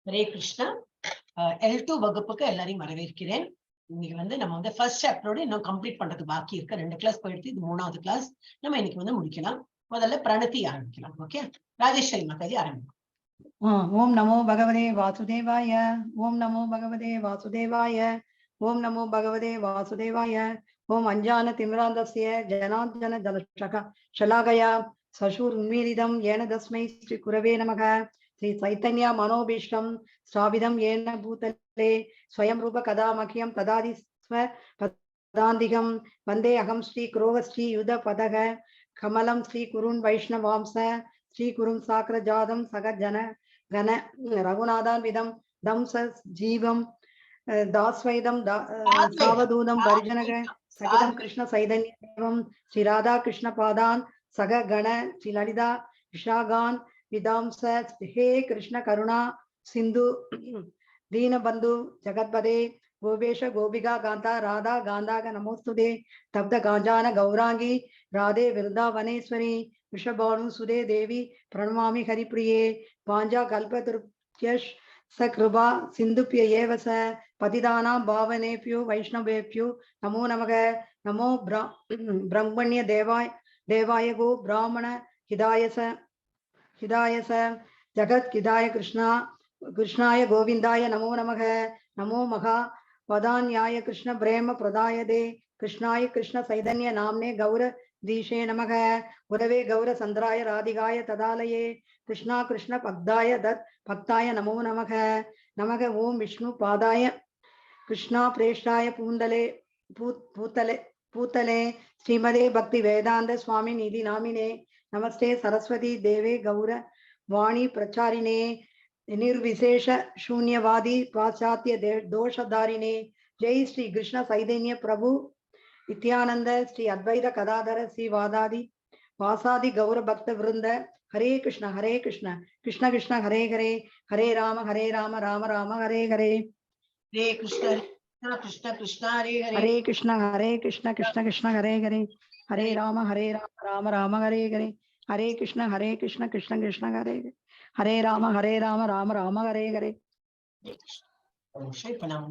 Hare Krishna. L2 வகுப்புக்கு எல்லாரையும் வரவேற்கிறேன். இன்னைக்கு நம்ம ஃபர்ஸ்ட் சாப்டரோட இன்னும் கம்ப்ளீட் பண்றது பாக்கி இருக்கு. 2 கிளாஸ் போயிடுச்சு, இது 3வது கிளாஸ். நம்ம இன்னைக்கு முடிக்கலாம். முதல்ல பிரணதி ஆரம்பிக்கலாம். ஓகே, ராஜேஸ்வரி மாதாஜி ஆரம்பிக்கும். ஓம் நமோ பகவதே வாசுதேவாய. ஓம் நமோ பகவதே வாசுதேவாய. ஓம் நமோ பகவதே வாசுதேவாய. ஓம் அஞ்சான திமிராந்தஸ்ய ஜனார்தன ஜலஷக ஷலாகயா சசூர் உன்மீலிதம் ஏன தஸ்மை ஸ்ரீ குரவே நமக. ஸ்ரீ சைத்தன்ய மனோபீஷ்டம் ஸ்ராவிதம் ஏன பூதலே ஸ்வயம் ரூப கதா மக்கியம் ததாதி ஸ்வ பதாந்திகம் வந்தே அகம் ஸ்ரீ குரோவ ஸ்ரீ யுத பதக கமலம் ஸ்ரீ குருன் வைஷ்ணவாம்ச ஸ்ரீ குரும் சாக்கர ஜாதம் சக ஜன கன ரகுநாதான் விதம் தம் ச ஜீவம் தாஸ்வைதம் சாவதூதம் பரிஜனக சகிதம் கிருஷ்ண சைதன்ய தேவம் ஸ்ரீ ராதா கிருஷ்ண பாதான் சக கண ஸ்ரீ லலிதா விஷாகான் விதாம்ச. ஹே கிருஷ்ண கருணா சிந்து தீனபந்து ஜகத்பதே கோபேஷ கோபிகா காந்தா ராதா காந்தாக நமோஸ்துதே தப்த காஞ்சான கௌராங்கி ராதே விருந்தாவனேஸ்வரி விஷபானு சுதே தேவி பிரணமாமி ஹரிப்ரியே. பாஞ்சா கல்பத்ருப்யஷ் சக்ருபா சிந்துப்ய ஏவச பதிதானாம் பாவனேப்யோ வைஷ்ணவேப்யோ நமோ நமக. நமோ பிரம்மண்ய தேவாய கோ பிராமண ஹிதாயச ஜகத் ஹிதாய கிருஷ்ணாய கோவிந்தாய நமோ நமக. நமோ மகா வதான்யாய கிருஷ்ண பிரேம பிரதாயதே கிருஷ்ணாய கிருஷ்ண சைதன்ய நாம்னே கௌர தீஷே நமக. குரவே கௌர சந்திராய ராதிகாய ததாலயே கிருஷ்ணா கிருஷ்ண பக்தாய தத் பக்தாய நமோ நமக. நமக. ஓம் விஷ்ணு பாதாய கிருஷ்ணா பிரேஷ்டாய பூத்தலே ஸ்ரீமதே பக்தி வேதாந்த சுவாமி நிதி நாமினே. நமஸ்தே சரஸ்வதி தேவே கௌர வாணி பிரச்சாரினே निर्विशेष शून्यवादी पाश्चात्य दोषधारिणे. जय श्री कृष्ण चैतन्य प्रभु नित्यानंद श्री अद्वैत कदाधर श्री वादादि वासादि गौर भक्त वृंद. हरे कृष्ण कृष्ण कृष्ण हरे हरे हरे राम राम राम हरे हरे. हरे कृष्ण कृष्ण कृष्ण हरे हरे हरे कृष्ण कृष्ण कृष्ण हरे हरे हरे राम राम राम हरे हरे. हरे कृष्ण कृष्ण कृष्ण हरे हरे हरे राम राम राम हरे हरे. இப்ப நான்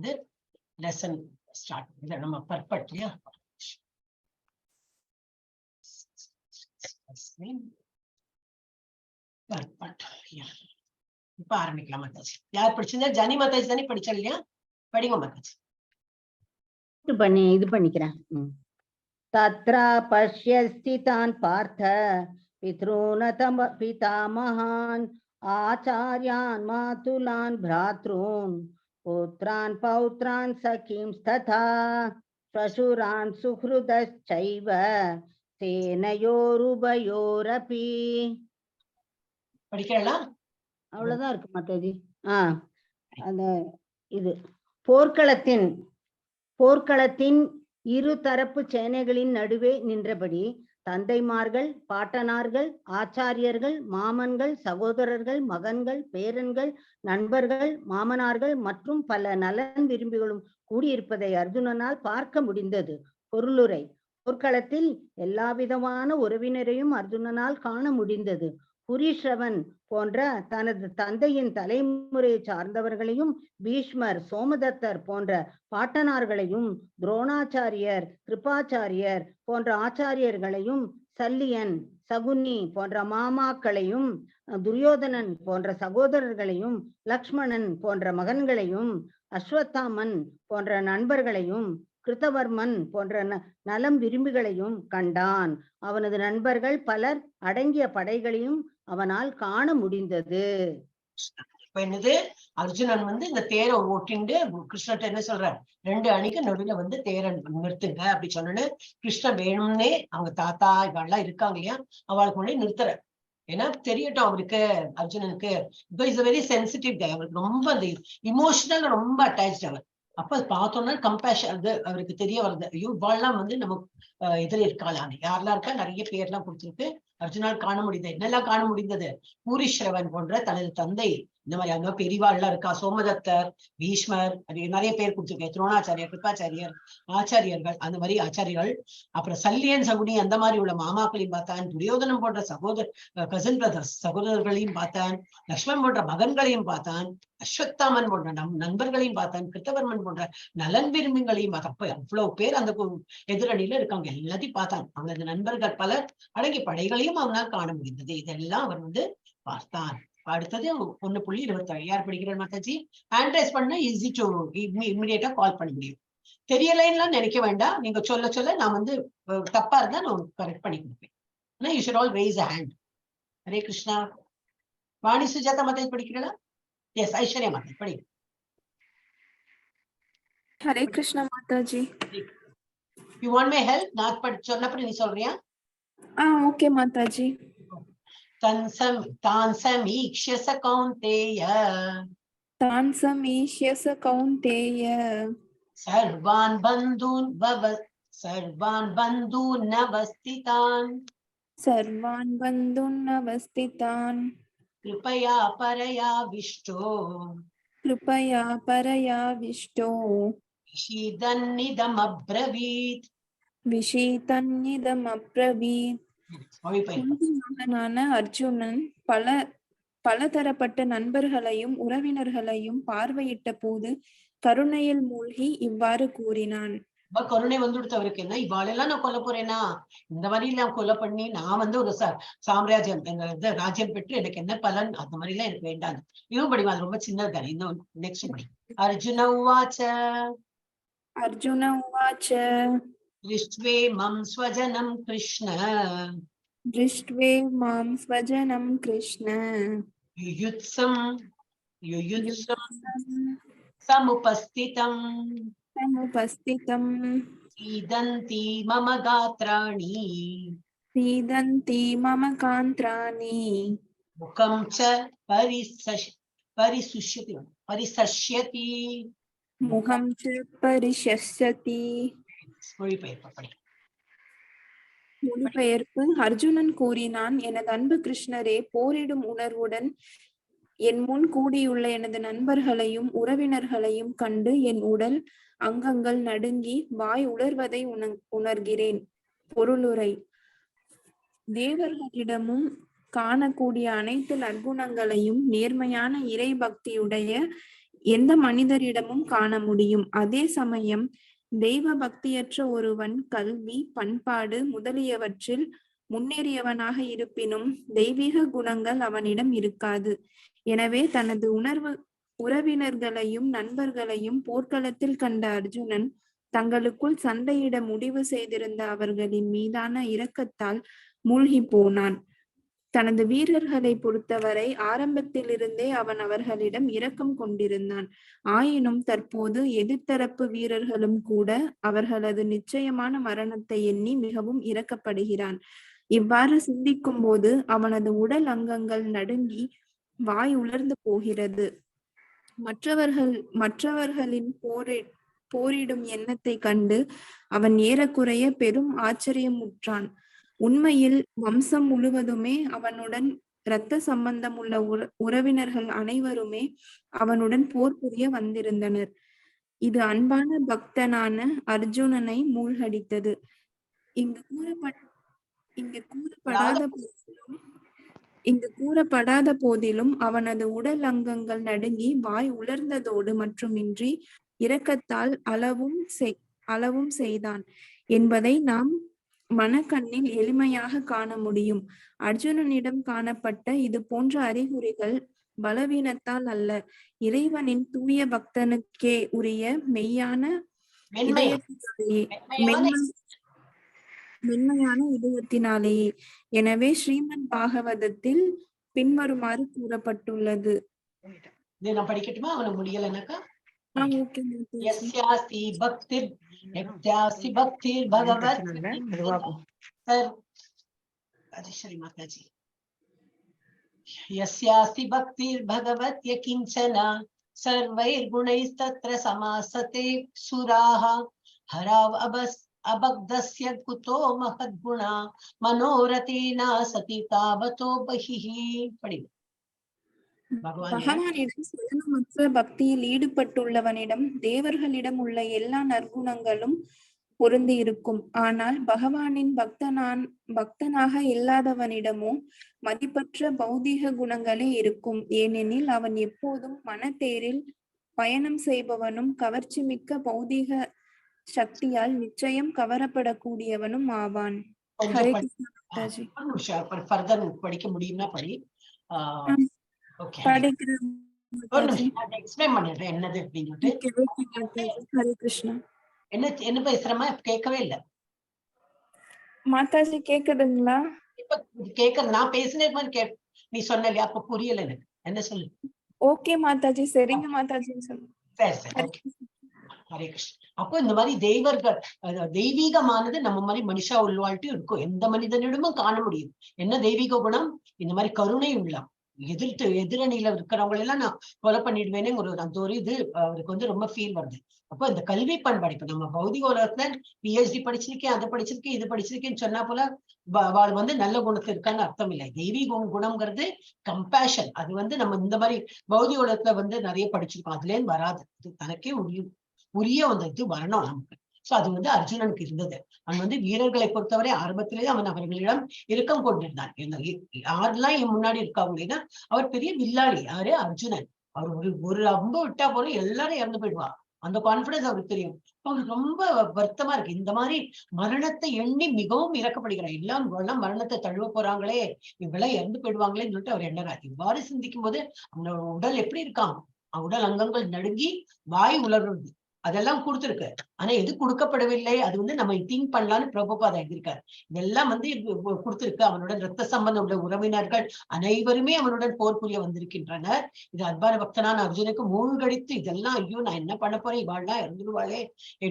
லெசன் ஸ்டார்ட் இல்ல நம்ம பர்பட்லியா இப்ப ஆரம்பிக்கலாம். மாதாஜி யார் படிச்சிருந்தா? ஜனி மாதாஜி தானே படிச்சா இல்லையா? படிங்க மாதாஜி. இது பண்ணிக்கிறேன். தத்ரா பஷ்யஸ்திதான் பார்த்த பித்ருநதம் பிதாமஹான் आचार्यान् मातुलान् भ्रातॄन् पुत्रान् पौत्रान् सखींस्तथा श्वशुरान् सुहृदश्चैव सेनयोरुभयोरपि. படிக்கலாம். அவ்வளவுதான் இருக்கு மாதாஜி. அந்த இது போர்க்களத்தின் இரு தரப்பு சேனைகளின் நடுவே நின்றபடி தந்தைமார்கள், பாட்டனார்கள், ஆச்சாரியர்கள், மாமன்கள், சகோதரர்கள், மகன்கள், பேரன்கள், நண்பர்கள், மாமனார்கள் மற்றும் பல நலன் விரும்பிகளும் கூடியிருப்பதை அர்ஜுனனால் பார்க்க முடிந்தது. பொருளுரை: போர்க்களத்தில் எல்லா விதமான உறவினரையும் அர்ஜுனனால் காண முடிந்தது. புரீஷ்ரவன் போன்ற தனது தந்தையின் தலைமுறையை சார்ந்தவர்களையும், பீஷ்மர், சோமதத்தர் போன்ற பாட்டனார்களையும், துரோணாச்சாரியர், கிருபாச்சாரியர் போன்ற ஆச்சாரியர்களையும், சல்லியன், சகுனி போன்ற மாமாக்களையும், துரியோதனன் போன்ற சகோதரர்களையும், லக்ஷ்மணன் போன்ற மகன்களையும், அஸ்வத்தாமன் போன்ற நண்பர்களையும், கிருத்தவர்மன் போன்ற நலம் விரும்பிகளையும் கண்டான். அவனது நண்பர்கள் பலர் அடங்கிய படைகளையும் அவனால் காண முடிந்தது. இப்ப என்னது, அர்ஜுனன் இந்த தேரை ஓட்டிண்டு கிருஷ்ணன் என்ன சொல்ற, 2 அணிக்கு நடுவுல தேரை நிறுத்துங்க அப்படி சொன்னு கிருஷ்ணன் வேணும்னே அவங்க தாத்தா இவெல்லாம் இருக்காங்க இல்லையா, அவளுக்கு முன்னாடி நிறுத்துற. ஏன்னா தெரியட்டும் அவருக்கு, அர்ஜுனனுக்கு இஸ் வெரி சென்சிட்டிவ் கை. அவருக்கு ரொம்ப அந்த இமோஷனல் ரொம்ப அட்டாச் அவர். அப்ப பார்த்தோம்னா கம்பேஷன் அது அவருக்கு தெரிய வருது. ஐயோ இவாள்லாம் நம்ம எதிர இருக்காளான்னு. யாரெல்லாம் இருக்கா, நிறைய பேர்லாம் கொடுத்துருக்கு. அர்ஜுனால் காண முடிந்தது. என்னெல்லாம் காண முடிந்தது? பூரிஸ்ரவன் போன்ற தனது தந்தை, இந்த மாதிரி அங்க பெரிவாள்லாம் இருக்கா, சோமதத்தர், பீஷ்மர், நிறைய பேர் கொடுத்துருக்கேன், துரோணாச்சாரியர், கிருப்பாச்சாரியர், ஆச்சாரியர்கள், அந்த மாதிரி ஆச்சாரியர்கள். அப்புறம் சல்லியன் சகுனி அந்த மாதிரி உள்ள மாமாக்களையும் பார்த்தான், துரியோதனம் போன்ற கசின் பிரதர்ஸ் சகோதரர்களையும் பார்த்தான், லக்ஷ்மண் போன்ற மகன்களையும் பார்த்தான், அஸ்வத்தாமன் போன்ற நண்பர்களையும் பார்த்தான், கிருத்தவர்மன் போன்ற நலன் விரும்பிகளையும் பார்த்தான். அவ்வளவு பேர் அந்த எதிரணியில இருக்காங்க, எல்லாத்தையும் பார்த்தான். அவனது நண்பர்கள் பலர் அடங்கிய படைகளையும் அவனால் காண முடிந்தது. இதெல்லாம் அவன் பார்த்தான். அடுத்தது 1.27. யார் படிக்கிறார் மாதாஜி? ஹேண்ட் ரைஸ் பண்ண ஈஸி டு இமிடியேட்டா கால் பண்ண முடியும். தெரியலைன்னா நினைக்க வேண்டாம், நீங்க சொல்ல சொல்ல நான் தப்பா இருந்தா நான் கரெக்ட் பண்ணி கொடுப்பேன். You should all raise a hand. Hare Krishna. Vani Sujatha Mataji படிக்கிறா? எஸ், ஐஸ்வர்யா மாதாஜி படி. Hare Krishna Mataji. You want my help? நான் சொன்னபடி நீ சொல்றியா? ஓகே மாதாஜி. तान् समीक्ष्य स कौन्तेय सर्वान् बन्धून् नवस्थितान् कृपया परयाविष्टो विषीदन्निदमब्रवीत्. அர்ஜுனன் பலதரப்பட்ட நண்பர்களையும் உறவினர்களையும் பார்வையிட்ட போது கருணையில் மூழ்கி இவ்வாறு கூறினான். கருணை வந்துடுத்தவருக்கு என்ன, இவாளெல்லாம் நான் கொல்ல போறேனா? இந்த மாதிரி எல்லாம் கொலை பண்ணி நான் ஒரு சாம்ராஜ்யம் ராஜ்யம் பெற்று எனக்கு என்ன பலன்? அந்த மாதிரி எல்லாம் எனக்கு வேண்டாம். இதுவும் படிவா, அது ரொம்ப சின்னது தானே. இன்னும் நெக்ஸ்ட் படி. அர்ஜுன உவாச்ச दृष्ट्वे मां स्वजनं कृष्ण युयुत्सं समुपस्थितं सीदन्ति मम गात्राणि मुखं च परिशस्यति. மொழிபெயர்ப்பு. அர்ஜுனன் கூறினான், எனது அன்பு கிருஷ்ணரே, போரிடும் உணர்வுடன் என் முன் கூடியுள்ள எனது நண்பர்களையும் உறவினர்களையும் கண்டு என் உடல் அங்கங்கள் நடுங்கி வாய் உலர்வதை உணர்கிறேன். பொருளுரை. தேவர்களிடமும் காணக்கூடிய அனைத்து நற்குணங்களையும் நேர்மையான இறை பக்தியுடைய எந்த மனிதரிடமும் காண முடியும். அதே சமயம் தெய்வ பக்தியற்ற ஒருவன் கல்வி, பண்பாடு முதலியவற்றில் முன்னேறியவனாக இருப்பினும் தெய்வீக குணங்கள் அவனிடம் இருக்காது. எனவே தனது உறவினர்களையும் நண்பர்களையும் போர்க்களத்தில் கண்ட அர்ஜுனன் தங்களுக்குள் சண்டையிட முடிவு செய்திருந்த அவர்களின் மீதான இரக்கத்தால் மூழ்கி போனான். தனது வீரர்களை பொறுத்தவரை ஆரம்பத்திலிருந்தே அவன் அவர்களிடம் இரக்கம் கொண்டிருந்தான். ஆயினும் தற்போது எதிர்த்தரப்பு வீரர்களும் கூட அவர்களது நிச்சயமான மரணத்தை எண்ணி மிகவும் இரக்கப்படுகிறான். இவ்வாறு சிந்திக்கும் போது அவனது உடல் அங்கங்கள் நடுங்கி வாய் உலர்ந்து போகிறது. மற்றவர்களின் போரிடும் எண்ணத்தை கண்டு அவன் ஏறக்குறைய பெரும் ஆச்சரியமுற்றான். உண்மையில் வம்சம் முழுவதுமே அவனுடன் இரத்த சம்பந்தம் உள்ள உறவினர்கள் அனைவருமே அவனுடன் போர் புரிய வந்திருந்தனர். இது அன்பான பக்தனான அர்ஜுனனை மூழ்கடித்தது. இங்கு கூறப்படாத போதிலும் அவனது உடல் அங்கங்கள் நடுங்கி வாய் உலர்ந்ததோடு மட்டுமின்றி இரக்கத்தால் அளவும் செய்தான் என்பதை நாம் மனக்கண்ணில் எளிமையாக காண முடியும். அர்ஜுனனிடம் காணப்பட்ட இது போன்ற அறிகுறிகள் பலவீனத்தால் அல்ல, இறைவனின் தூய பக்தனுக்கே உரிய மென்மையான இதயத்தினாலேயே. எனவே ஸ்ரீமத் பாகவதத்தில் பின்வருமாறு கூறப்பட்டுள்ளது. படிக்கட்டுமா? அவனுக்கு முடியலனாக்கா यस्यास्ति भक्तिर्भगवत् यकिंचन सर्वैर्गुणैस्तत्र समासते सुराः அபக்தஸ்ய குதோ மஹத்குணா மனோரதேனா சதி தாவதோ பஹிஹி. படி பகவான். பகவானிடம் சலனமற்ற பக்தியில் ஈடுபட்டுள்ளவனிடம் தேவர்களிடம் உள்ள எல்லா நற்குணங்களும் பொருந்தி இருக்கும். ஆனால் பகவானின் பக்தனாக இல்லாதவனிடமோ மதிப்பற்ற பௌதீக குணங்களே இருக்கும். ஏனெனில் அவன் எப்போதும் மனத்தேரில் பயணம் செய்பவனும் கவர்ச்சி மிக்க பௌதீக சக்தியால் நிச்சயம் கவரப்படக்கூடியவனும் ஆவான். ஹரே கிருஷ்ணா மாதாஜி. ஃபர்தர் படிக்க முடியும்னா படி. படிக்கிறேன் மாதாஜி. எக்ஸ்பிளைன் பண்ணிடுறேன் என்னது அப்படின்னு. ஹரே கிருஷ்ணா. என்ன பேசுறமா கேட்கவே இல்ல மாதாஜி. கேக்குதுங்களா? இப்ப கேட்கற நான் பேசினே மாதிரி நீ சொன்ன இல்லையா, அப்ப புரியல எனக்கு. என்ன சொல்லு? ஓகே மாதாஜி. சரிங்க மாதாஜி. ஹரே கிருஷ்ணா. அப்போ இந்த மாதிரி தெய்வர்கள் தெய்வீகமானது நம்ம மாதிரி மனுஷா உள்வாழ்ட்டு இருக்கும். எந்த மனிதனிடமும் காண முடியும். என்ன தெய்வீக குணம்? இந்த மாதிரி கருணை உள்ளம். எதிரணியில இருக்கிறவங்க எல்லாம் நான் கொலை பண்ணிடுவேனே அந்த ஒரு இது அவருக்கு வந்து ரொம்ப ஃபீல் வருது. அப்போ இந்த கல்வி பண்பாடு, இப்ப நம்ம பௌதிக உலகத்துல PhD படிச்சிருக்கேன், அதை படிச்சிருக்கேன், இது படிச்சிருக்கேன்னு சொன்னா போல வாழ் வந்து நல்ல குணத்துல இருக்கான்னு அர்த்தம் இல்லை. தெய்வீக குணம்ங்கிறது கம்பேஷன். அது வந்து நம்ம இந்த மாதிரி பௌதிக உலகத்துல வந்து நிறைய படிச்சிருக்கோம், அதுல இருந்து வராது. இது தனக்கே உரிய அந்த இது வரணும் நமக்கு. சோ அது வந்து அர்ஜுனனுக்கு இருந்தது. அவன் வந்து வீரர்களை பொறுத்தவரை ஆரம்பத்திலேயே அவன் அவர்களிடம் இறுக்கம் கொண்டிருந்தான். யாரெல்லாம் என் முன்னாடி இருக்காங்கன்னா அவர் பெரிய வில்லாளி. யாரு? அர்ஜுனன். அவர் ஒரு அம்பு விட்டா போல எல்லாரும் இறந்து போயிடுவா. அந்த கான்பிடன்ஸ் அவருக்கு தெரியும். அவருக்கு ரொம்ப வருத்தமா இருக்கு. இந்த மாதிரி மரணத்தை எண்ணி மிகவும் இறக்கப்படுகிறார். எல்லாம் மரணத்தை தழுவ போறாங்களே, இவெல்லாம் இறந்து போயிடுவாங்களேன்னு சொல்லிட்டு அவர் எண்ணறார். இவ்வாறு சிந்திக்கும் போது அவனோட உடல் எப்படி இருக்கான்? உடல் அங்கங்கள் நடுங்கி வாய் உலர்றது அதெல்லாம் கொடுத்துருக்கு. ஆனா எது கொடுக்கப்படவில்லை, அது வந்து நம்ம திங்க் பண்ணலான்னு பிரபுபாதா எழுதியிருக்காரு. இதெல்லாம் வந்து கொடுத்திருக்கு. அவனுடன் ரத்த சம்பந்தம் உள்ள உறவினர்கள் அனைவருமே அவனுடன் போர் புரிய வந்திருக்கின்றனர். இது அன்பான பக்தனான அர்ஜுனுக்கு மூழ்கடித்து இதெல்லாம் ஐயோ நான் என்ன பண்ண போறேன், இவாள்லாம் இறந்துடுவாளே,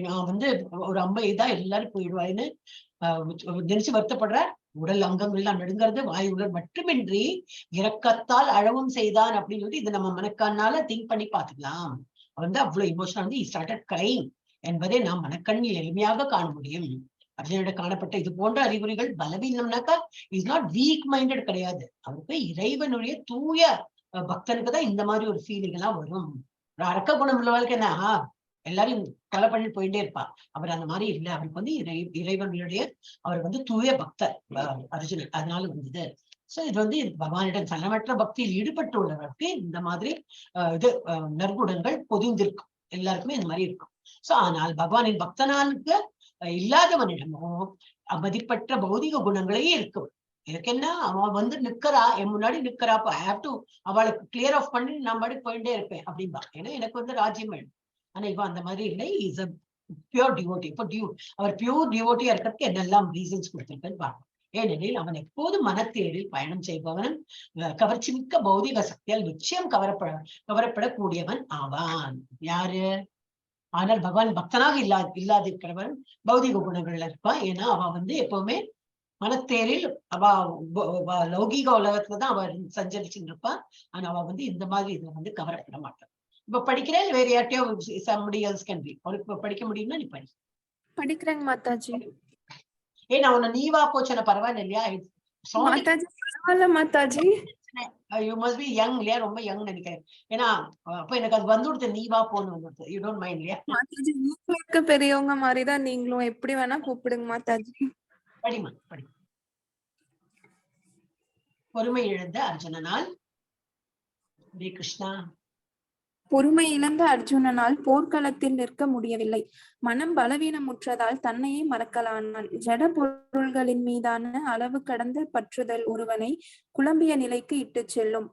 நான் வந்து ஒரு தான் எல்லாரும் போயிடுவாள்னு நினைச்சு வருத்தப்படுற. உடல் அங்கங்கள் எல்லாம் நடுங்கிறது, வாய் உடல் மட்டுமின்றி இரக்கத்தால் அழவும் செய்தான் அப்படின்னு சொல்லிட்டு இதை நம்ம மனக்கானால திங்க் பண்ணி பார்த்துக்கலாம். வந்து அவ்வளவு இமோஷனல் வந்து ஸ்டார்டட் கிரைங் என்பதை நாம் மனக்கண்ணில் எளிமையாக காண முடியும். அர்ஜுனோட காணப்பட்ட இது போன்ற அறிகுறிகள் பலவீனம்னாக்கா இஸ் நாட் வீக் மைண்டட் கிடையாது. அவருக்கு இறைவனுடைய தூய பக்தனுக்கு தான் இந்த மாதிரி ஒரு ஃபீலிங் எல்லாம் வரும். ஒரு அரக்க குணம் உள்ளவளுக்கு என்ன எல்லாரையும் கொலை பண்ணி போயிட்டே இருப்பா. அவர் அந்த மாதிரி இல்லை. அவருக்கு வந்து இறைவனுடைய அவர் வந்து தூய பக்தர் அர்ஜுனன். அதனால வந்தது. சோ இது வந்து பகவானிடம் சலனமற்ற பக்தியில் ஈடுபட்டு உள்ளவருக்கு இந்த மாதிரி இது நற்குணங்கள் பொதிந்திருக்கும். எல்லாருக்குமே இந்த மாதிரி இருக்கும். சோ ஆனால் பகவானின் பக்தனானுக்கு இல்லாதவனிடமோ மதிப்பற்ற பௌதிக குணங்களே இருக்கும். எனக்கு என்ன, அவன் வந்து நிக்கிறா, என் முன்னாடி நிக்கிறா, ஐ ஹேவ் டு அவளுக்கு கிளியர் ஆஃப் பண்ணி நான் பாடி போயிட்டே இருப்பேன் அப்படின்பா. ஏன்னா எனக்கு வந்து ராஜ்யம் வேணும். ஆனா இவன் அந்த மாதிரி இல்லை. Is a pure devotee. இப்போ அவர் பியூர் டிவோட்டியா இருக்கிறதுக்கு என்னெல்லாம் ரீசன்ஸ் கொடுத்திருக்குன்னு பார்க்கணும். ஏனெனில் அவன் எப்போதும் மனத்தேரில் பயணம் செய்பவன், கவர்ச்சி மிக்க பௌதிக சக்தியால் நிச்சயம் கவரப்படக்கூடியவன் ஆவான். யாரு? ஆனால் பகவான் பக்தனாக இல்லாதிருக்கிறவன் பௌதிக குணங்கள்ல இருப்பான். ஏன்னா அவன் வந்து எப்பவுமே மனத்தேரில் லௌகீக உலகத்துலதான் அவன் சஞ்சரிச்சுட்டு இருப்பான். ஆனா அவன் வந்து இந்த மாதிரி இதுல வந்து கவரப்பட மாட்டான். இப்ப படிக்கிறேன், வேற யார்ட்டையோ somebody else can read. அவருக்கு படிக்க முடியும்னா நீ படி. படிக்கிறேங்க மாதாஜி. நான் உன்னை நீவா போச்சன பரவாயில்ல இல்லையா? பரவாயில்ல Mataji. You must be young இல்லையா? ரொம்ப யங் நினைக்கிறேன். ஏன்னா அப்ப எனக்கு அது வந்துடுது, நீவா போன்னு வந்துடுது. யூ டோன்ட் மைண்ட் இல்லையா? மாதாஜி வீட்டுல பெரியவங்க மாதிரிதான் நீங்களும், எப்படி வேணா கூப்பிடுங்க மாதாஜி. படிமா படி. பொறுமை இழந்த அர்ஜுனனால். ஹரே கிருஷ்ணா. பொறுமை இழந்த அர்ஜுனனால் போர்க்களத்தில் நிற்க முடியவில்லை. மனம் பலவீனமுற்றதால் தன்னையே மறக்கலானான். ஜட பொருள்களின் மீதான அளவு கடந்த பற்றுதல் ஒருவனை குழம்பிய நிலைக்கு இட்டு செல்லும்.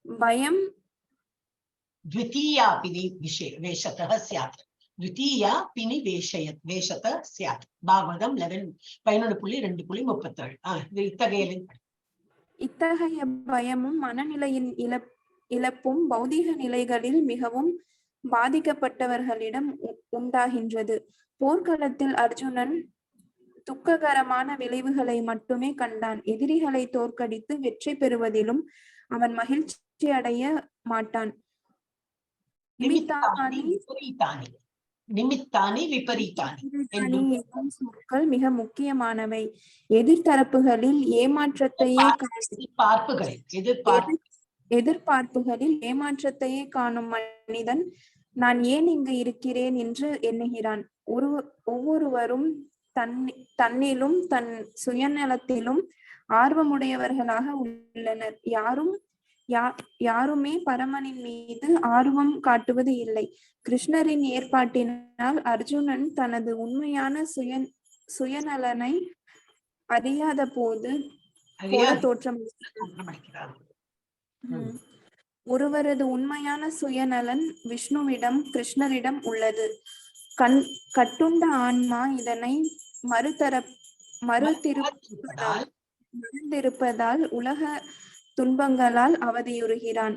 பயம் பாகவதம் 11:2.37. இத்தகைய பயமும் மனநிலையின் இழப்பும் பௌதிக நிலைகளில் மிகவும் பாதிக்கப்பட்டவர்களிடம் உண்டாகின்றது. போர்க்களத்தில் அர்ஜுனன் துக்ககரமான விளைவுகளை மட்டுமே கண்டான். எதிரிகளை தோற்கடித்து வெற்றி பெறுவதிலும் அவன் மகிழ்ச்சி அடைய மாட்டான். நிமித்தானி விபரீதானி அணி என்னும் சொற்கள் மிக முக்கியமானவை. எதிர்பார்ப்புகளில் ஏமாற்றத்தையே காணும் மனிதன் நான் ஏன் இங்கு இருக்கிறேன் என்று எண்ணுகிறான். ஒவ்வொருவரும் தன்னிலும் தன் சுயநலத்திலும் ஆர்வமுடையவர்களாக உள்ளனர். யாருமே பரமனின் மீது ஆர்வம் காட்டுவது இல்லை. கிருஷ்ணரின் ஏற்பாட்டினால் அர்ஜுனன் தனது உண்மையான சுயநலனை அறியாத போது தோற்றமளிக்கிறார். ஒருவரது உண்மையான சுயநலன் விஷ்ணுவிடம் கிருஷ்ணரிடம் உள்ளது. கட்டுண்ட ஆன்மா இதனை மறுத்திருப்பதால் உலக துன்பங்களால் அவதியுறுகிறான்.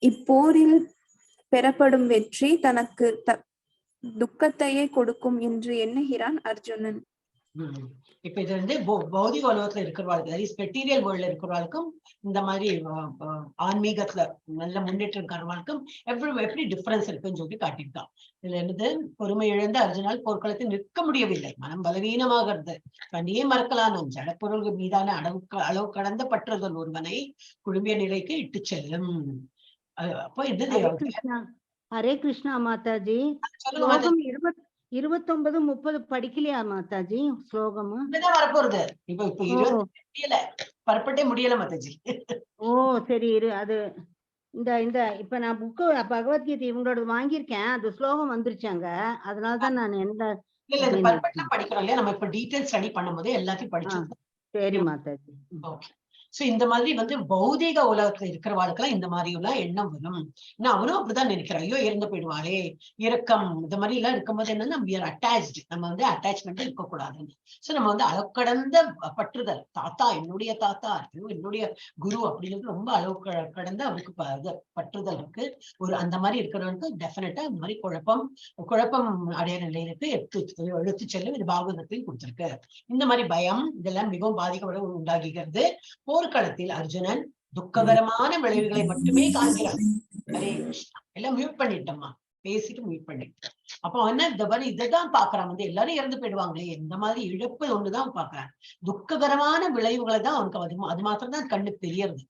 இப்போரில் பெறப்படும் வெற்றி தனக்கு துக்கத்தையே கொடுக்கும் என்று எண்ணுகிறான் அர்ஜுனன். இப்ப இது வந்து பௌதிக உலகத்துல இருக்கிறவாளுக்கு, மெட்டீரியல் வேர்ல்ட்ல இருக்கிறவாளுக்கும் இந்த மாதிரி ஆன்மீகத்துல நல்ல முன்னேற்றம் இருக்கிறவாளுக்கும் எப்படி டிஃபரன்ஸ் இருக்குன்னு சொல்லி காட்டியிருக்கான். இதுல என்னது, பொறுமை இழந்த அர்ஜுனால் போர்க்களத்தில் நிற்க முடியவில்லை, மனம் பலவீனமாகிறது, தன்னையே மறக்கலாம், ஜடப்பொருள்கள் மீதான அளவு கடந்த பற்றுதல் ஒருவனை குழுமிய நிலைக்கு இட்டு செல்லும். அப்போ இது ஹரே கிருஷ்ணா மாதாஜி. 29-30 படிக்கலையா மாதாஜி ஸ்லோகம்? வரப்போறது இப்ப 20 பரப்பட்டே முடியல மாதாஜி. ஓ சரி, அது இந்த இப்ப நான் புக்கு பகவத்கீதை இவங்களோட வாங்கியிருக்கேன், அது ஸ்லோகம் வந்துருச்சாங்க, அதனாலதான் நான் எந்த படிக்கிறோம் இல்லையா, நம்ம இப்ப டீடைல் ஸ்டடி பண்ணும்போது எல்லாத்தையும் படிச்சோம். சரி மாதாஜி. சோ இந்த மாதிரி வந்து பௌதிக உலகத்துல இருக்கிறவாளுக்கெல்லாம் இந்த மாதிரி எல்லாம் எண்ணம் வரும். ஏன்னா அவனும் அப்படிதான் நினைக்கிறான், ஐயோ இறந்து போயிடுவாளே, இரக்கம் இந்த மாதிரி எல்லாம் இருக்கும்போது என்னன்னா நம்ம வந்து அட்டாச்மெண்ட் இருக்கக்கூடாதுன்னு. சோ நம்ம வந்து அளவு கடந்த பற்றுதல், தாத்தா என்னுடைய தாத்தா, என்னுடைய குரு அப்படின்னு ரொம்ப அளவு கடந்த அவருக்கு பற்றுதல் இருக்கு. ஒரு அந்த மாதிரி இருக்கிறவனுக்கு டெஃபினட்டா இந்த மாதிரி குழப்பம் அடைய நிலையிற்கு எடுத்து செல்லும். இது பாகவதத்தையும் கொடுத்திருக்கு. இந்த மாதிரி பயம் இதெல்லாம் மிகவும் பாதிக்கப்பட உண்டாகிறது. போர்க்களத்தில் அர்ஜுனன் துக்ககரமான விளைவுகளை மட்டுமே காண்கிறான். ஹரே கிருஷ்ணா. எல்லாம் மியூட் பண்ணிட்டோம்மா, பேசிட்டு மியூட் பண்ணிட்டு. அப்போ என்ன இந்த மாதிரி இதைதான் பாக்குறான், வந்து எல்லாரும் இறந்து போயிடுவாங்களே, இந்த மாதிரி இழப்பு ஒண்ணுதான் பாக்குறான். துக்ககரமான விளைவுகளை தான் அவனுக்கு அது மாத்திரம் தான் கண்ணுக்கு தெரியறது.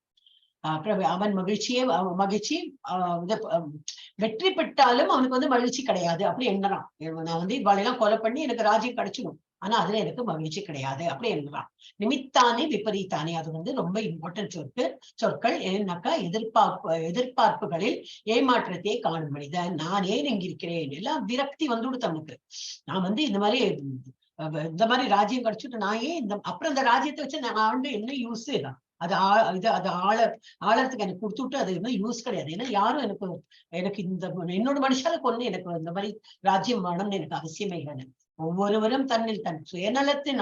அப்புறம் அவன் மகிழ்ச்சி வெற்றி பெற்றாலும் அவனுக்கு வந்து மகிழ்ச்சி கிடையாது அப்படி எண்ணுறான். நான் வந்து இவாளெல்லாம் கொலை பண்ணி எனக்கு ராஜ்யம் கிடைச்சிடும், ஆனா அதுல எனக்கு மகிழ்ச்சி கிடையாது அப்படி எண்ணுறான். நிமித்தானே விபரீதானே, அது வந்து ரொம்ப இம்பார்ட்டன்ட் சொற்கள். ஏன்னாக்கா எதிர்பார்ப்புகளில் ஏமாற்றத்தையே காணும் மனிதன். நான் ஏன் இங்க இருக்கிறேன், எல்லாம் விரக்தி வந்துடுது அவனுக்கு. நான் வந்து இந்த மாதிரி ராஜ்யம் கிடைச்சிட்டு நான் ஏன் அப்புறம் இந்த ராஜ்யத்தை வச்சு நான் ஆண்டு என்ன யூஸ் தான், அது ஆளறதுக்கு எனக்கு கொடுத்துட்டு அது என்ன யூஸ் கிடையாது. ஏன்னா யாரும் எனக்கு என்னோட மனுஷால கொண்டு எனக்கு இந்த மாதிரி ராஜ்யம் வேணும்னு எனக்கு அவசியமே இல்லை. ஒவ்வொருவரும் தன்னில் தன் சுயநலத்தின்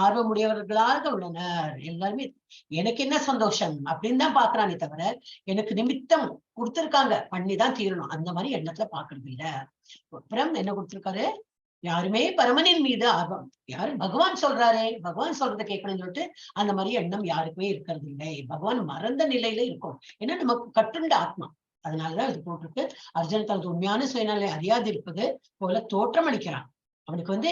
ஆர்வமுடையவர்களாக உள்ளனர். எல்லாருமே எனக்கு என்ன சந்தோஷம் அப்படின்னு தான் பாக்குறானே தவிர எனக்கு நிமித்தம் கொடுத்திருக்காங்க பண்ணிதான் தீரணும் அந்த மாதிரி எண்ணத்துல பாக்குறது இல்ல. அப்புறம் என்ன கொடுத்திருக்காரு, யாருமே பரமனின் மீது ஆர்வம், யாரும் பகவான் சொல்றாரே, பகவான் சொல்றதை கேட்கணும்னு சொல்லிட்டு அந்த மாதிரி எண்ணம் யாருக்குமே இருக்கிறது இல்லை. பகவான் மறந்த நிலையில இருக்கும். ஏன்னா நமக்கு கட்டுண்ட ஆத்மா, அதனாலதான் இது போட்டிருக்கு. அர்ஜுனன் தனது உண்மையான சுயநலை அறியாது இருப்பது போல தோற்றம் அளிக்கிறான். அவனுக்கு வந்து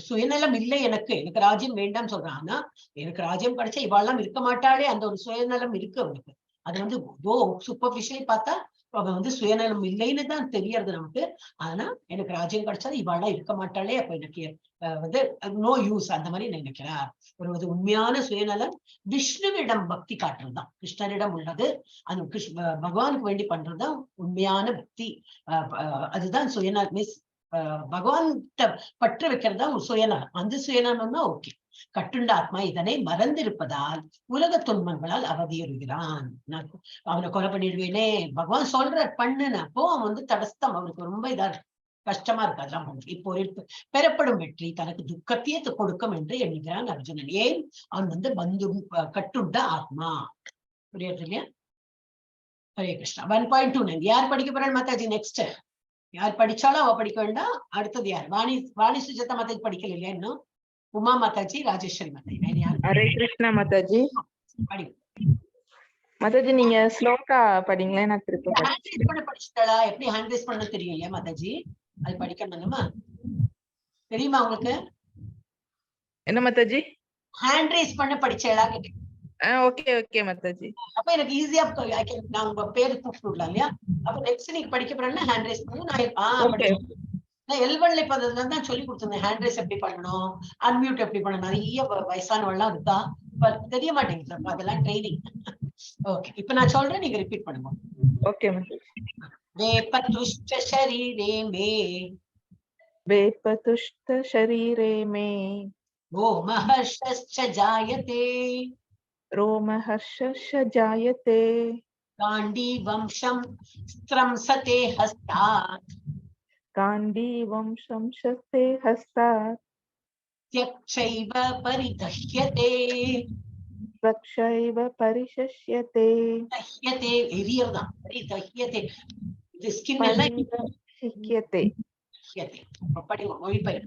சுயநலம் இல்லை, எனக்கு ராஜ்யம் வேண்டாம் சொல்றான். ஆனா எனக்கு ராஜ்யம் கிடைச்சா இவாள்லாம் இருக்க மாட்டாளே, அந்த ஒரு சுயநலம் இருக்கு அவனுக்கு. அது வந்து சூப்பர்ஃபிஷியலி பார்த்தா அவன் வந்து சுயநலம் இல்லைன்னு தான் தெரியறது நமக்கு. ஆனா எனக்கு ராஜ்யம் கிடைச்சாலும் இவாள்லாம் இருக்க மாட்டாளே, அப்ப எனக்கு வந்து நோ யூஸ் அந்த மாதிரி நினைக்கிறார். ஒரு உண்மையான சுயநலம் விஷ்ணுவிடம் பக்தி காட்டுறதுதான், கிருஷ்ணரிடம் உள்ளது. அந்த பகவானுக்கு வேண்டி பண்றதுதான் உண்மையான பக்தி. அதுதான் சுயநலம். மீன்ஸ் பகவான் பற்று வைக்கிறதா ஒரு சுயநலம். அந்த சுயநலம் தான் ஓகே. கட்டுண்ட ஆத்மா இதனை மறந்திருப்பதால் உலக துன்பங்களால் அவதியுறுகிறான். நான் அவனை கொலை பண்ணிடுவேனே, பகவான் சொல்ற பண்ணுன்னு, அப்போ அவன் வந்து தடஸ்தம், அவனுக்கு ரொம்ப இதா கஷ்டமா இருக்கு அதெல்லாம் பண்ணு. இப்போ பெறப்படும் வெற்றி தனக்கு துக்கத்தையே கொடுக்கும் என்று எண்ணுகிறான் அர்ஜுனன். ஏன், அவன் வந்து கட்டுண்ட ஆத்மா. புரியுது இல்லையா? ஹரே கிருஷ்ணா. 1.29 யார் படிக்க போறாள் மாதாஜி? நெக்ஸ்ட் யார் படிச்சாலும் அவ படிக்க வேண்டாம். அடுத்தது யார்? வாணி சுஜாதா மாதாஜி படிக்கல இல்லையா இன்னும்? உமா மாதாஜி, ராஜேஸ்வரி மாதாஜி. ஹரே கிருஷ்ணா மாதாஜி. மாதாஜி நீங்க ஸ்லோகா படிங்களேன், நான் திருப்பி படிச்சுட்டாளா? எப்படி ஹேண்ட் ரைஸ் பண்ண தெரியும் இல்லையா மாதாஜி? அது படிக்கணுமா? தெரியுமா உங்களுக்கு? என்ன மாதாஜி? ஹேண்ட் ரைஸ் பண்ண படிச்சேடா கேட்டேன். Okay okay Mataji. அப்ப எனக்கு ஈஸியா நான் உங்க பேரு கூப்பிடலாம் இல்லையா? அப்ப நெக்ஸ்ட் நீங்க படிக்க போறேன்னா ஹேண்ட் ரைஸ் பண்ணி நான் எல்வன்ல இப்ப தான் சொல்லி கொடுத்திருந்தேன். ஹேண்ட் ரைஸ் எப்படி பண்ணணும், அன்மியூட் எப்படி பண்ணணும். நிறைய வயசானவெல்லாம் இருக்கா, தெரிய மாட்டேங்குது. அதெல்லாம் ட்ரைனிங். ஓகே, இப்ப நான் சொல்றேன், நீங்க ரிப்பீட் பண்ணுங்க. ஓகே மாதாஜி. वेपतुष्ट शरीरे मे वेपतुष्ट शरीरे मे रोमहर्षश्च जायते रोमहर्षश्च जायते गाण्डीवं स्त्रंसते हस्तात् गाण्डीवं संशते हस्तात् त्यक्षैव परिदह्यते रक्षैव परिशस्यते दह्यते एरियदा परिदह्यते இது ஸ்கின் எல்லாம் परिशस्यते படிங்க மொழிபெயர்.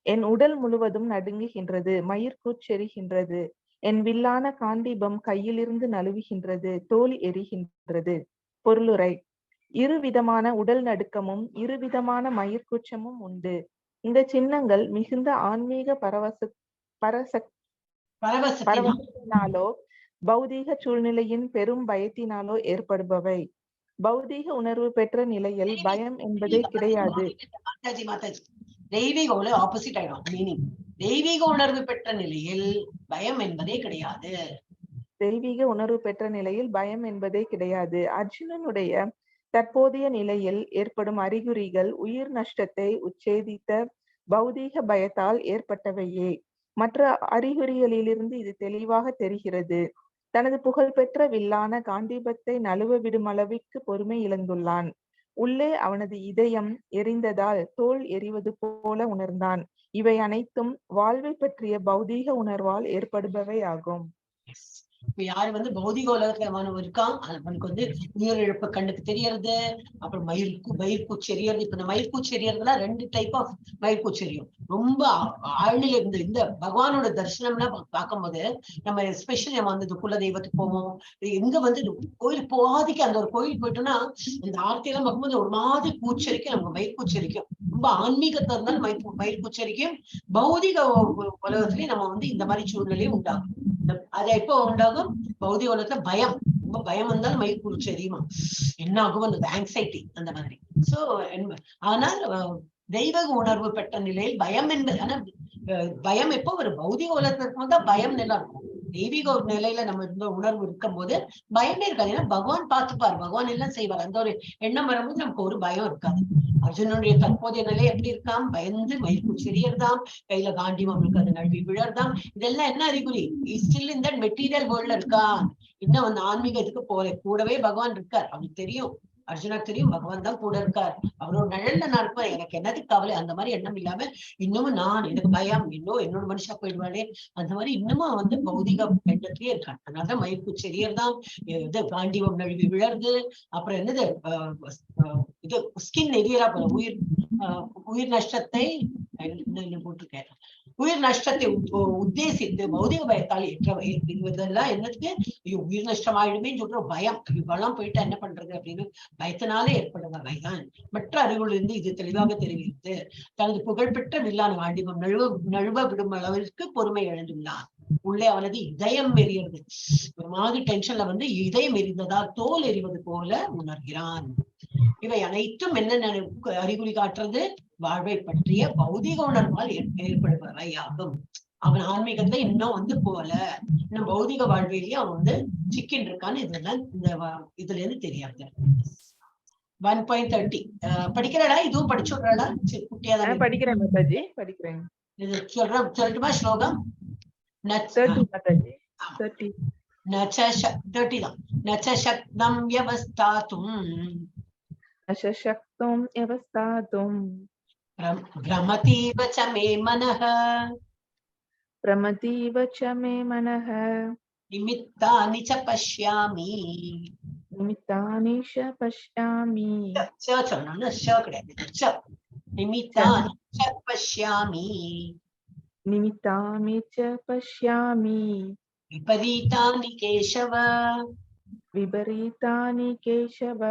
என் உடல் முழுவதும் நடுங்குகின்றது, மயிர் கூச்செறிகின்றது, என் வில்லான காண்டீபம் கையிலிருந்து நழுவுகின்றது, தோல் எரிகின்றது. பொருளுரை: இருவிதமான உடல் நடுக்கமும் இருவிதமான மயிர் கூச்சமும் உண்டு. இந்த சின்னங்கள் மிகுந்த ஆன்மீக பரவசத்தினாலோ பௌதீக சூழ்நிலையின் பெரும் பயத்தினாலோ ஏற்படுபவை. பௌதீக உணர்வு பெற்ற நிலையில் பயம் என்பதே கிடையாது. தெய்வீக உணர்வு ஆப்போசிட் ஆயிடும் மீனிங். தெய்வீக உணர்வு பெற்ற நிலையில் பயம் என்பதே கிடையாது. தெய்வீக உணர்வு பெற்ற நிலையில் பயம் என்பதே கிடையாது. அர்ஜுனனுடைய தற்போதைய நிலையில் ஏற்படும் அறிகுறிகள் உயிர் நஷ்டத்தை உச்சேதித்த பௌதீக பயத்தால் ஏற்பட்டவையே. மற்ற அறிகுறிகளிலிருந்து இது தெளிவாக தெரிகிறது. தனது புகழ்பெற்ற வில்லான காண்டீபத்தை நழுவ விடும் அளவிற்கு பொறுமை இழந்துள்ளான். உள்ளே அவனது இதயம் எரிந்ததால் தோல் எரிவது போல உணர்ந்தான். இவை அனைத்தும் வாழ்வை பற்றிய பௌதீக உணர்வால் ஏற்படுபவை ஆகும். இப்ப யாரு பௌதிக உலகத்துல இருக்கான், அவனுக்கு உயிரிழப்பு கண்ணுக்கு தெரியறது, அப்புறம் மயிர்கூச்சி எரியறது. இப்ப இந்த மயிர்கூச்சி எரியறதுலாம் 2 டைப் ஆஃப் மயிர்கூச்சி எரியும். ரொம்ப ஆழ்நிலை இந்த பகவானோட தரிசனம்லாம் பார்க்கும்போது நம்ம எஸ்பெஷலி நம்ம இந்த குல தெய்வத்துக்கு போவோம். எங்க கோயில் போகாதிக்கு அந்த ஒரு கோயில் போயிட்டோம்னா இந்த ஆர்த்தியெல்லாம் பார்க்கும்போது ஒரு மாதிரி பூச்சரிக்கும், நமக்கு மயிர்கூச்சரிக்கும். ரொம்ப ஆன்மீகத்தை இருந்தாலும் மயிர்கூச்சரிக்கும். பௌதிக உலகத்திலேயே நம்ம இந்த மாதிரி சூழ்நிலையும் உண்டாகும். அது எப்போ உண்டாகும்? பௌதிக உலகத்துல பயம், ரொம்ப பயம் வந்தாலும் மயிர்கூச்சி எரியுமா, என்ன ஆகும்? அந்த ஆங்ஸைட்டி அந்த மாதிரி. சோ ஆனால் தெய்வ உணர்வு பெற்ற நிலையில் பயம் என்பது, ஆனா பயம் எப்போ ஒரு பௌதிக உலகத்துல இருக்கும்போது தான் பயம் நல்லா இருக்கும். தெய்வீக ஒரு நிலையில நம்ம இருந்த உணர்வு இருக்கும் போது பயமே இருக்காது. ஏன்னா பகவான் பார்த்துப்பார், பகவான் எல்லாம் செய்வார். அந்த ஒரு எண்ணம் வரும்போது நமக்கு ஒரு பயம் இருக்காது. அர்ஜுனனுடைய தற்போதைய நிலை எப்படி இருக்காம்? பயந்து மயிர்கூச்சி எரியறதாம், கையில காண்டீபம் இருக்கு, அது நழுவி விழறதாம். இதெல்லாம் என்ன அறிகுறி? ஸ்டில் இந்த மெட்டீரியல் வேர்ல்ட்ல இருக்கான், இன்னும் அந்த ஆன்மீகத்துக்கு போல. கூடவே பகவான் இருக்கார், அவனுக்கு தெரியும், அர்ஜுனுக்கு தெரியும் பகவான் தான் கூட இருக்கார். அவரோட நிழல்ல நான் இருப்பேன், எனக்கு என்னது கவலை, அந்த மாதிரி எண்ணம் இல்லாம இன்னமும் எனக்கு பயம், என்னோட மனுஷா போயிடுவாளே, அந்த மாதிரி இன்னமும் பௌதிக எண்ணத்திலேயே இருக்கான். அதனாலதான் மயிர்கூச்சி எரியறதாம், காண்டீபம் நழுவி விழறது, அப்புறம் என்னது இது ஸ்கின் எரியறா போல, உயிர் நஷ்டத்தை போட்டிருக்கேன். உயிர் நஷ்டத்தை உத்தேசித்து பௌதிக பயத்தால் ஏற்றவை. இதெல்லாம் என்னதுக்கு? உயிர் நஷ்டம் ஆயிடுமே சொல்ற பயம், இவ்வளவு போயிட்டா என்ன பண்றது அப்படின்னு பயத்தினாலே ஏற்படுவவைதான். மற்ற அறிவுகளிலிருந்து இது தெளிவாக தெரிவித்து தனது புகழ்பெற்ற வில்லான காண்டீபம் நழுவ விடும் அளவிற்கு பொறுமை இழந்துள்ளான். உள்ளே அவனது இதயம் எரியறது, ஒரு மாதிரி டென்ஷன்ல இதயம் எரிந்ததால் தோல் எரிவது போல உணர்கிறான். இவை அனைத்தும் என்ன அறிகுறி காட்டுறது? வாழ்வை பற்றிய பௌதிக உணர்வால் ஏற்படுபவை ஆகும். அவன் ஆன்மீகத்தை இன்னும் போல, இன்னும் பௌதிக வாழ்விலேயே அவன் சிக்கின் இருக்கான்னு இதெல்லாம் இதுல இருந்து தெரியாது. 1.30 படிக்கிறடா, இதுவும் படிச்சு விடுறாடா? சரி, குட்டியாதான் படிக்கிறேன் மாதாஜி, படிக்கிறேன். இது சொல்லட்டுமா ஸ்லோகம்? 30 மாதாஜி, 30 தான். நச்சக்தம் யவஸ்தாதும் அசக்தம் யவஸ்தாதும் பிரமதீவ ச மே மனஹ பிரமதீவ ச மே மனஹ நிமித்தானி ச பஷ்யாமி. நிமித்தானி ச பஷ்யாமி. சொல்லணும்னா கிடையாது. நிமித்தானி ச பஷ்யாமி. நிமித்தாமி ச பஷ்யாமி. விபரீதானி கேசவ. விபரீதானி கேசவ.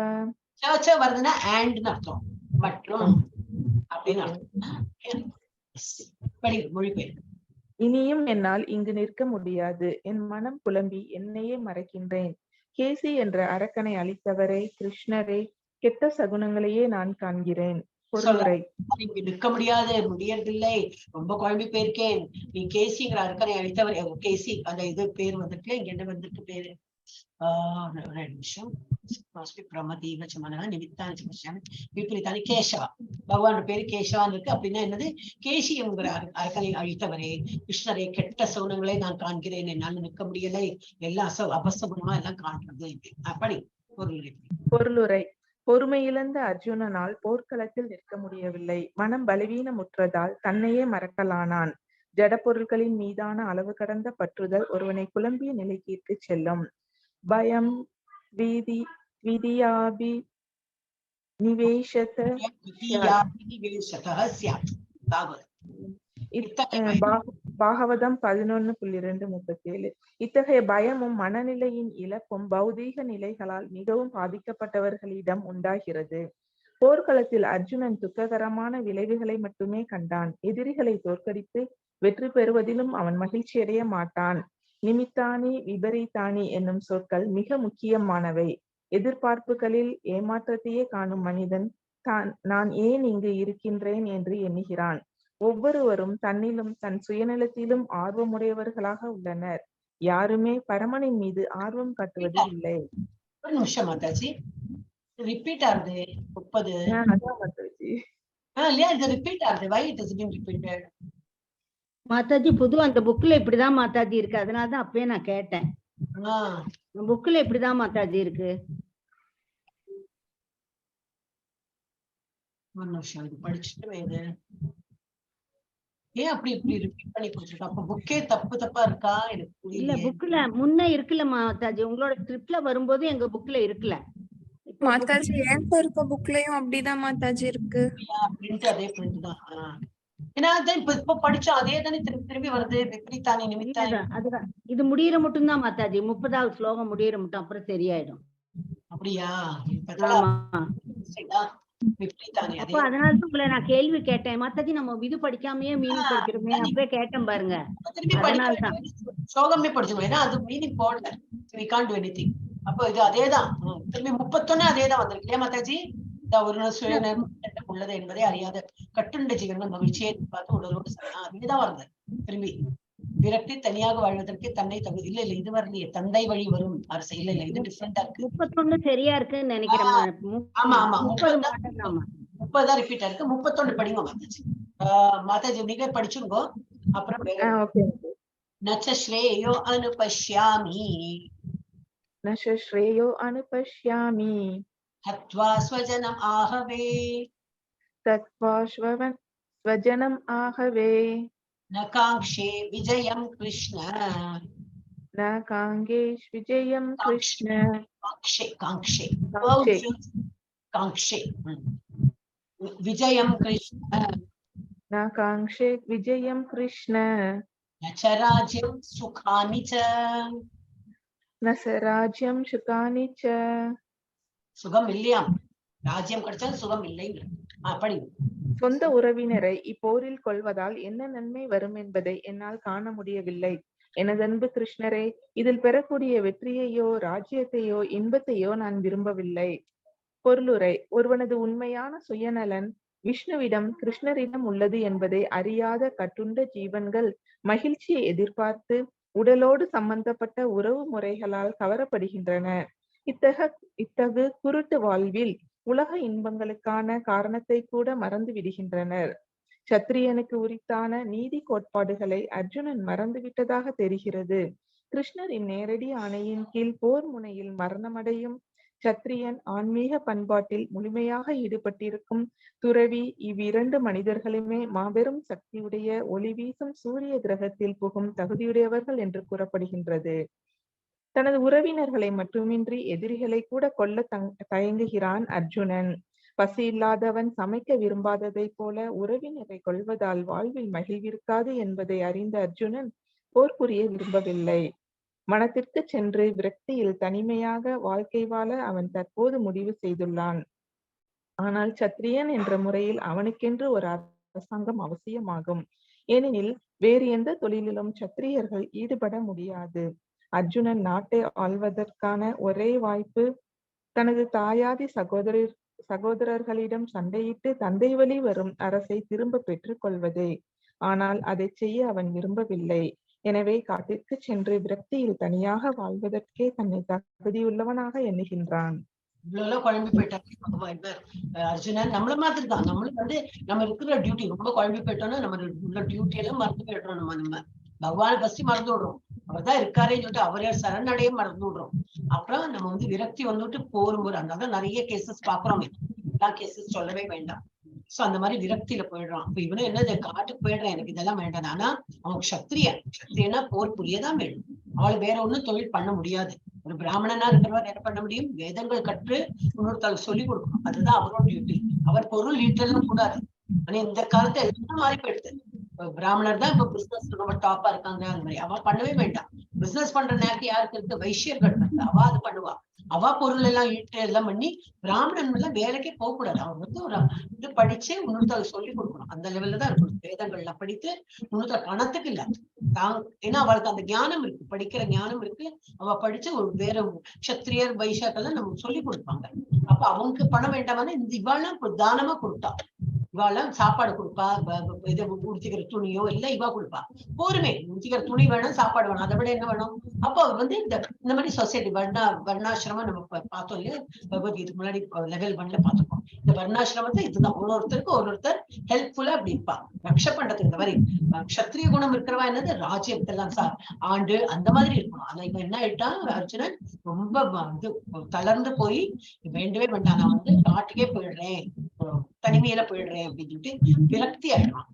வருதுன்னா அண்ட் அர்த்தம். மற்றும் அப்படின்னு மொழிபெயர். இனியும் என்னால் இங்கு நிற்க முடியாது. என் மனம் புலம்பி என்னையே மறக்கின்றேன். கேசி என்ற அரக்கனை அழித்தவரே, கிருஷ்ணரே, கெட்ட சகுனங்களையே நான் காண்கிறேன். பொருளுரை. இங்கு நிற்க முடியாது, முடியறதில்லை, ரொம்ப குழம்பி போயிருக்கேன். நீ கேசிங்கிற அரக்கனை அழித்தவர். கேசி அந்த இது பேர் வந்துட்டு இங்க என்ன வந்துட்டு பேரு நிமிஷம் கேசவா. பகவான் பேரு கேசவான்னு இருக்கு. அப்படின்னா என்னது? கேசி என்கிற அரக்கனை அழித்தவரே, கிருஷ்ணரே, கெட்ட சகுனங்களை நான் காண்கிறேன், என்னால் நிற்க முடியலை, எல்லாம் அபசகுணமா எல்லாம் காண்றது. அப்படி பொருளுரை. பொறுமையிழந்த அர்ஜுனனால் போர்க்களத்தில் நிற்க முடியவில்லை. மனம் பலவீனமுற்றதால் தன்னையே மறக்கலானான். ஜட பொருட்களின் மீதான அளவு கடந்த பற்றுதல் ஒருவனை குழம்பிய நிலைக்கு இட்டுச் செல்லும். பயம் விதியாபி நிவேஷத பாகவதம் 11.237. இத்தகைய பயமும் மனநிலையின் இழப்பும் பௌதீக நிலைகளால் மிகவும் பாதிக்கப்பட்டவர்களிடம் உண்டாகிறது. போர்க்களத்தில் அர்ஜுனன் துக்ககரமான விளைவுகளை மட்டுமே கண்டான். எதிரிகளை தோற்கடித்து வெற்றி பெறுவதிலும் அவன் மகிழ்ச்சி அடைய மாட்டான். நிமித்தானி விபரீதானி என்னும் சொற்கள் மிக முக்கியமானவை. எதிர்பார்ப்புகளில் ஏமாற்றத்தையே காணும் மனிதன் நான் ஏன் இங்கு இருக்கின்றேன் என்று எண்ணுகிறான். ஒவ்வொருவரும் தன்னிலும் தன் சுயநலத்திலும் ஆர்வமுடையவர்களாக உள்ளனர். யாருமே பரமனின் மீது ஆர்வம் காட்டுவது இல்லை. ஒரு நிமிஷம் மாதாஜி, ரிப்பீட் ஆகுது 30. இல்லையா, இது ரிப்பீட் ஆகுது. Why it has been repeated? Mataji பொதுவா அந்த புக்ல இப்படிதான் மாதாஜி இருக்கு. அதனாலதான் அப்பயே நான் கேட்டேன். புக்ல இப்படிதான் மாதாஜி இருக்கு. ஒரு நிமிஷம், இது படிச்சுட்டு இது ஏன் அப்படி இப்படி ரிப்பீட் பண்ணி கொடுத்துருக்கோம்? அப்ப புக்கே தப்பா இருக்கா? எனக்கு புரியல. இல்ல, புக்ல முன்ன இருக்குல்ல மாதாஜி, உங்களோட ஸ்கிரிப்ட்ல வரும்போது எங்க புக்ல இருக்குல்ல மாதாஜி. என்கிட்ட இருக்க புக்லயும் அப்படிதான் மாதாஜி இருக்கு. பிரிண்ட் அதே பிரிண்ட் தான். ஏன்னா இப்ப படிச்சோம், அதே தானே திரும்பி திரும்பி வருது. விபரீதானி நிமித்தானி. அதுதான் இது முடியற மட்டும் தான் மாதாஜி. 30வது ஸ்லோகம் முடியற மட்டும், அப்புறம் சரியாயிடும். அப்படியா? அப்ப அதனால உங்களை நான் கேள்வி கேட்டேன் மாதாஜி. நம்ம இது படிக்காமயே மீனிங் படிக்கிறோமே, அப்பவே கேட்டேன் பாருங்க. அதனாலதான் ஸ்லோகமே படிச்சோம். ஏன்னா அது மீனிங் போடல. we can't do anything. அப்போ இது அதேதான். திரும்பி 31 அதேதான் வந்திருக்கு இல்லையா மாதாஜி? ஒரு சுயநலம் உள்ளது என்பதை அறியாத கட்டுண்ட ஜீவன்கள் மகிழ்ச்சியை பார்த்து உடலோடு அதுதான் வருது. திரும்பி விரக்தி தனியாக வாழ்வதற்கு தன்னை தகுதி இல்ல இது வரலையே. தந்தை வழி வரும் அரசு இல்ல இது டிஃபரெண்டா இருக்கு. 31 சரியா இருக்குன்னு நினைக்கிறேன். ஆமா ஆமா, 30 தான் ரிப்பீட் ஆயிருக்கு. 31 படிங்க மாதாஜி. மாதாஜி நீங்க படிச்சுங்கோ. அப்புறம் நச்ச ஸ்ரேயோ அனுபஷ்யாமி ஹத்வா ஸ்வஜனம் ஆகவே ந காங்க்ஷே விஜயம் கிருஷ்ண விஜயம் கிருஷ்ண நச்சராஜ்யம் சுகானி ச சுகம் இல்லையாம். ராஜ்யம் கிடைச்சா சுகம் இல்லை. அப்படி சொந்த உறவினரை இப்போரில் கொள்வதால் என்ன நன்மை வரும் என்பதை என்னால் காண முடியவில்லை. எனதன்பு கிருஷ்ணரே, இதில் பெறக்கூடிய வெற்றியையோ ராஜ்யத்தையோ இன்பத்தையோ நான் விரும்பவில்லை. பொருளுரை. ஒருவனது உண்மையான சுயநலன் விஷ்ணுவிடம் கிருஷ்ணரிடம் உள்ளது என்பதை அறியாத கட்டுண்ட ஜீவன்கள் மகிழ்ச்சியை எதிர்பார்த்து உடலோடு சம்பந்தப்பட்ட உறவு முறைகளால் கவரப்படுகின்றன. இத்தகு குருட்டு வாழ்வில் உலக இன்பங்களுக்கான காரணத்தை கூட மறந்து விடுகின்றனர். சத்திரியனுக்கு உரித்தான நீதி கோட்பாடுகளை அர்ஜுனன் மறந்துவிட்டதாக தெரிகிறது. கிருஷ்ணரின் நேரடி ஆணையின் கீழ் போர் முனையில் மரணமடையும் சத்திரியன் ஆன்மீக பண்பாட்டில் முழுமையாக ஈடுபட்டிருக்கும் துறவி இவ்விரண்டு மனிதர்களுமே மாபெரும் சக்தியுடைய ஒளி வீசும் சூரிய கிரகத்தில் புகும் தகுதியுடையவர்கள் என்று கூறப்படுகின்றது. தனது உறவினர்களை மட்டுமின்றி எதிரிகளை கூட கொல்ல தயங்குகிறான் அர்ஜுனன். பசி இல்லாதவன் சமைக்க விரும்பாததை போல உறவினரை கொள்வதால் வாழ்வில் மகிழ்விருக்காது என்பதை அறிந்த அர்ஜுனன் போர் புரிய விரும்பவில்லை. மனத்திற்கு சென்று விரக்தியில் தனிமையாக வாழ்க்கை வாழ அவன் தற்போது முடிவு செய்துள்ளான். ஆனால் சத்திரியன் என்ற முறையில் அவனுக்கென்று ஒரு அரசாங்கம் அவசியமாகும். ஏனெனில் வேறு எந்த தொழிலிலும் சத்திரியர்கள் ஈடுபட முடியாது. அர்ஜுனன் நாட்டை ஆள்வதற்கான ஒரே வாய்ப்பு தனது தாயாதி சகோதரர்களிடம் சண்டையிட்டு தந்தை வழி வரும் அரசை திரும்ப பெற்றுக் கொள்வதே. ஆனால் அதை செய்ய அவன் விரும்பவில்லை. எனவே காட்டிற்கு சென்று விரக்தியில் தனியாக வாழ்வதற்கே தன்னை தகுதியுள்ளவனாக எண்ணுகின்றான். இவ்வளவு குழம்பி போயிட்டாரு அர்ஜுனன். நம்மள மாதிரி தான். நம்மளும் நம்ம இருக்கிற டியூட்டி ரொம்ப குழம்பி போயிட்டோம்னா நம்ம உள்ள டியூட்டி எல்லாம் மறந்து போயிடுறோம். நம்ம பகவானை ஃபர்ஸ்ட் மறந்து விடுறோம். அவர்தான் இருக்காருன்னு சொல்லிட்டு அவரே சரணடைய மறந்து விடுறோம். அப்புறம் நம்ம விரக்தி வந்துட்டு போரும்போது அதனாலதான் நிறைய கேசஸ் பாக்குறோம். எல்லா கேசஸ் சொல்லவே வேண்டாம். சோ அந்த மாதிரி விரக்தியில போயிடுறான். இப்ப இவனும் என்னது காட்டுக்கு போயிடுறான், எனக்கு இதெல்லாம் வேண்டாம். ஆனா அவனுக்கு சத்திரியனா போர் புரியதான் வேணும். அவள் வேற ஒண்ணும் தொழில் பண்ண முடியாது. ஒரு பிராமணனா இருக்கிறவர் என்ன பண்ண முடியும்? வேதங்கள் கற்று இன்னொருத்தருக்கு சொல்லிக் கொடுக்கணும். அதுதான் அவரோட டியூட்டி. அவர் பொருள் ஈட்டலும் கூடாது. ஆனா இந்த காலத்துல எல்லாம் மாறி போயிடுது. பிராமணர் தான் இப்ப பிசினஸ் ரொம்ப டாப்பா இருக்காங்க. அந்த மாதிரி அவ பண்ணவே வேண்டாம். பிசினஸ் பண்ற நேரத்தை யாருக்கு இருக்கு? வைசியர்கள் இருக்கு. அவ அது பண்ணுவா. அவ பொருள் எல்லாம் ஈட்டு எல்லாம் பண்ணி பிராமணன் எல்லாம் வேலைக்கே போக கூடாது. அவங்க ஒரு இது படிச்சு இன்னொருத்தருக்கு சொல்லிக் கொடுக்கணும். அந்த லெவல்ல தான் இருக்கணும். வேதங்கள்லாம் படித்து இன்னொருத்த பணத்துக்கு இல்ல ஏன்னா அவளுக்கு அந்த ஞானம் இருக்கு, படிக்கிற ஞானம் இருக்கு. அவ படிச்சு ஒரு வேற சத்திரியர் வைசாக்கெல்லாம் நமக்கு சொல்லி கொடுப்பாங்க. அப்ப அவங்களுக்கு பணம் வேண்டாமனா இந்த இவாள்லாம் தானமா கொடுத்தா. இவாள்லாம் சாப்பாடு கொடுப்பா, இது உடுத்திக்கிற துணியோ எல்லாம் இவா கொடுப்பா. போருமே உடுத்திக்கிற துணி வேணும், சாப்பாடு வேணும், அதை விட என்ன வேணும்? அப்போ அவர் இந்த மாதிரி சொசைட்டி வர்ணாசிரமம் நம்ம பார்த்தோம் இல்லையா? பகவத்கீதைக்கு முன்னாடி லெவல் 1ல பார்த்துக்கோம். இந்த வர்ணாசிரமத்தை இதுதான் ஒருத்தருக்கு ஹெல்ப்ஃபுல்லா அப்படி இருப்பா. ரக்ஷ பண்றதுக்கு இந்த மாதிரி கஷத்திரிய குணம் இருக்கிறவா என்னது ராஜ்யத்தெல்லாம் ஆண்டு அந்த மாதிரி இருக்கணும். ஆனா இவன் என்ன ஆயிட்டான் அர்ஜுனன்? ரொம்ப தளர்ந்து போய் வேண்டவே வேண்டாம், நான் காட்டுக்கே போயிடுறேன், தனிமையில போயிடுறேன் அப்படின்னு சொல்லிட்டு விரக்தி ஆயிடுவான்.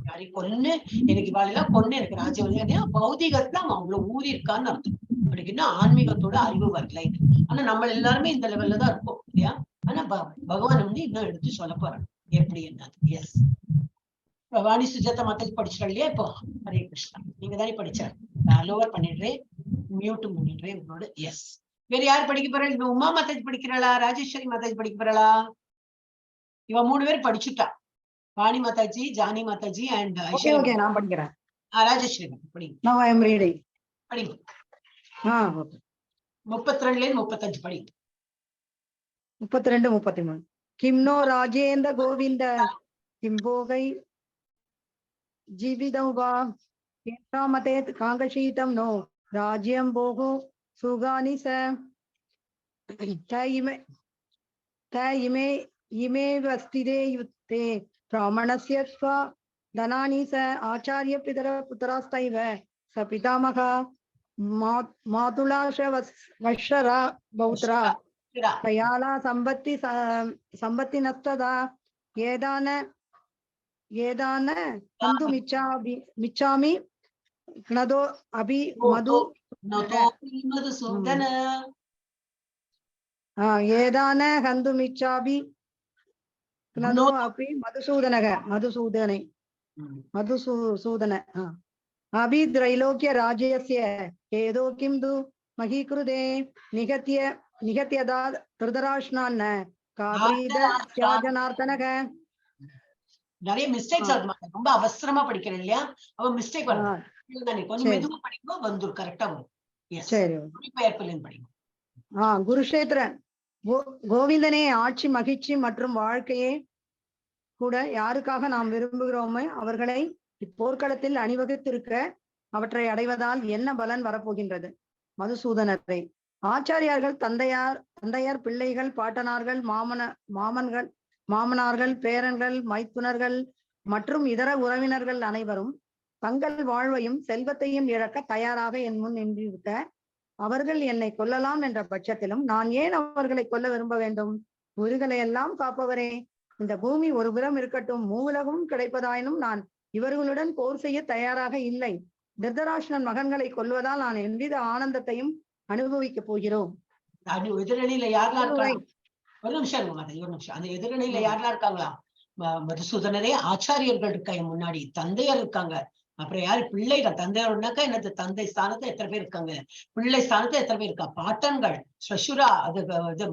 யாரை கொன்னு எனக்கு இவாளெல்லாம் கொன்னு எனக்கு ராஜ்யம் பௌதிகத்துல அவன் அவ்வளவு ஊறி இருக்கான்னு அர்த்தம். அப்படின்னா ஆன்மீகத்தோட அறிவு வரல. ஆனா நம்ம எல்லாருமே இந்த லெவல்ல தான் இருப்போம் இல்லையா? ஆனா பகவான் இன்னும் எடுத்து சொல்ல போறான் எப்படி என்ன. எஸ், வாணி சுஜாதா மாதாஜி படிச்சிடா இல்லையா? இப்போ ஹரே கிருஷ்ணா. நீங்க தானே படிச்சாரு. லோவர் பண்ணிடுறேன், மியூட் பண்ணிடுறேன் உங்களோட. எஸ், வேற யார் படிக்க போறா? இப்ப உமா மாதாஜி படிக்கிறாளா? ராஜேஸ்வரி மாதாஜி படிக்க போறாளா? இவ 3 பேர் படிச்சுட்டா. வாணி மாதாஜி, ஜானி மாதாஜி அண்ட் ஓகே நான் படிக்கிறேன். ராஜேஸ்வரி படிங்க. Now I am reading. படிங்க. ஓகே. 32ல இருந்து 35 படிங்க. 32 33. கிம்னோ ராஜேந்திர கோவிந்த கிம்போகை ஜீவிதம் வா கேட்டாமதே காங்கசீதம் நோ ராஜ்யம் போகோ சுகானி ச இமே வஸ்திரே யுத்தே பிராமணஸ்ய ஸ்வ தனானி ச ஆச்சாரிய பிதர புத்திராஸ்தைவ ச பிதாமகா மாதுலாஷ வஷ்ரா பௌத்ரா தயாலா சம்பத்தி நஸ்ததா ஏதான கந்து மிச்சாமி க்னதோ அபி மதுசூதன ஏதான கந்து மிச்சாபி க்னதோ அபி மதுசூதன அபி திரைலோக்கிய ராஜ்யஸ்ய ஏதோ கிம் து மகீகிருதே நிகத்யதா திருதராஷ்ணான்ன காபீத தியாஜனார்த்தனக. நிறைய மிஸ்டேக்ஸ் ஆகுது. ரொம்ப அவசரமா படிக்கிறேன் இல்லையா? அவன் மிஸ்டேக் வரும். கொஞ்சம் மெதுவா படிக்கும் வந்துடும், கரெக்டா வரும். சரி, படிக்கும். குருஷேத்திரன் கோவிந்தனே ஆட்சி மகிழ்ச்சி மற்றும் வாழ்க்கையே கூட யாருக்காக நாம் விரும்புகிறோமோ அவர்களை இப்போர்க்களத்தில் அணிவகுத்திருக்க அவற்றை அடைவதால் என்ன பலன் வரப்போகின்றது? மதுசூதனரை ஆச்சாரியார்கள் தந்தையார் பிள்ளைகள் பாட்டனார்கள் மாமனார்கள் பேரன்கள் மைத்துனர்கள் மற்றும் இதர உறவினர்கள் அனைவரும் தங்கள் வாழ்வையும் செல்வத்தையும் இழக்க தயாராக என் முன் நின்றுவிட்ட அவர்கள் என்னை கொல்லலாம் என்ற பட்சத்திலும் நான் ஏன் அவர்களை கொல்ல விரும்ப வேண்டும்? உயிர்களை எல்லாம் காப்பவரே, இந்த பூமி ஒரு புறம் இருக்கட்டும், மூவுலகும் கிடைப்பதாயினும் நான் இவர்களுடன் போர் செய்ய தயாராக இல்லை. திருதராஷ்டிரன் மகன்களை கொல்வதால் நான் எவ்வித ஆனந்தத்தையும் அனுபவிக்க போகிறோம். எதிரணியில யாரெல்லாம் இருக்காங்க? ஒரு நிமிஷம் அந்த எதிரணியில யாரெல்லாம் இருக்காங்களா? மதுசூதனரே, ஆச்சாரியர்கள் இருக்காங்க, முன்னாடி தந்தையர் இருக்காங்க, அப்புறம் யாரு பிள்ளைகள், தந்தையோடனாக்கா என்னது, தந்தை ஸ்தானத்துல எத்தனை பேர் இருக்காங்க, பிள்ளை ஸ்தானத்துல எத்தனை பேர் இருக்கா, பாட்டன்கள், ஸ்வசுரா, அது இது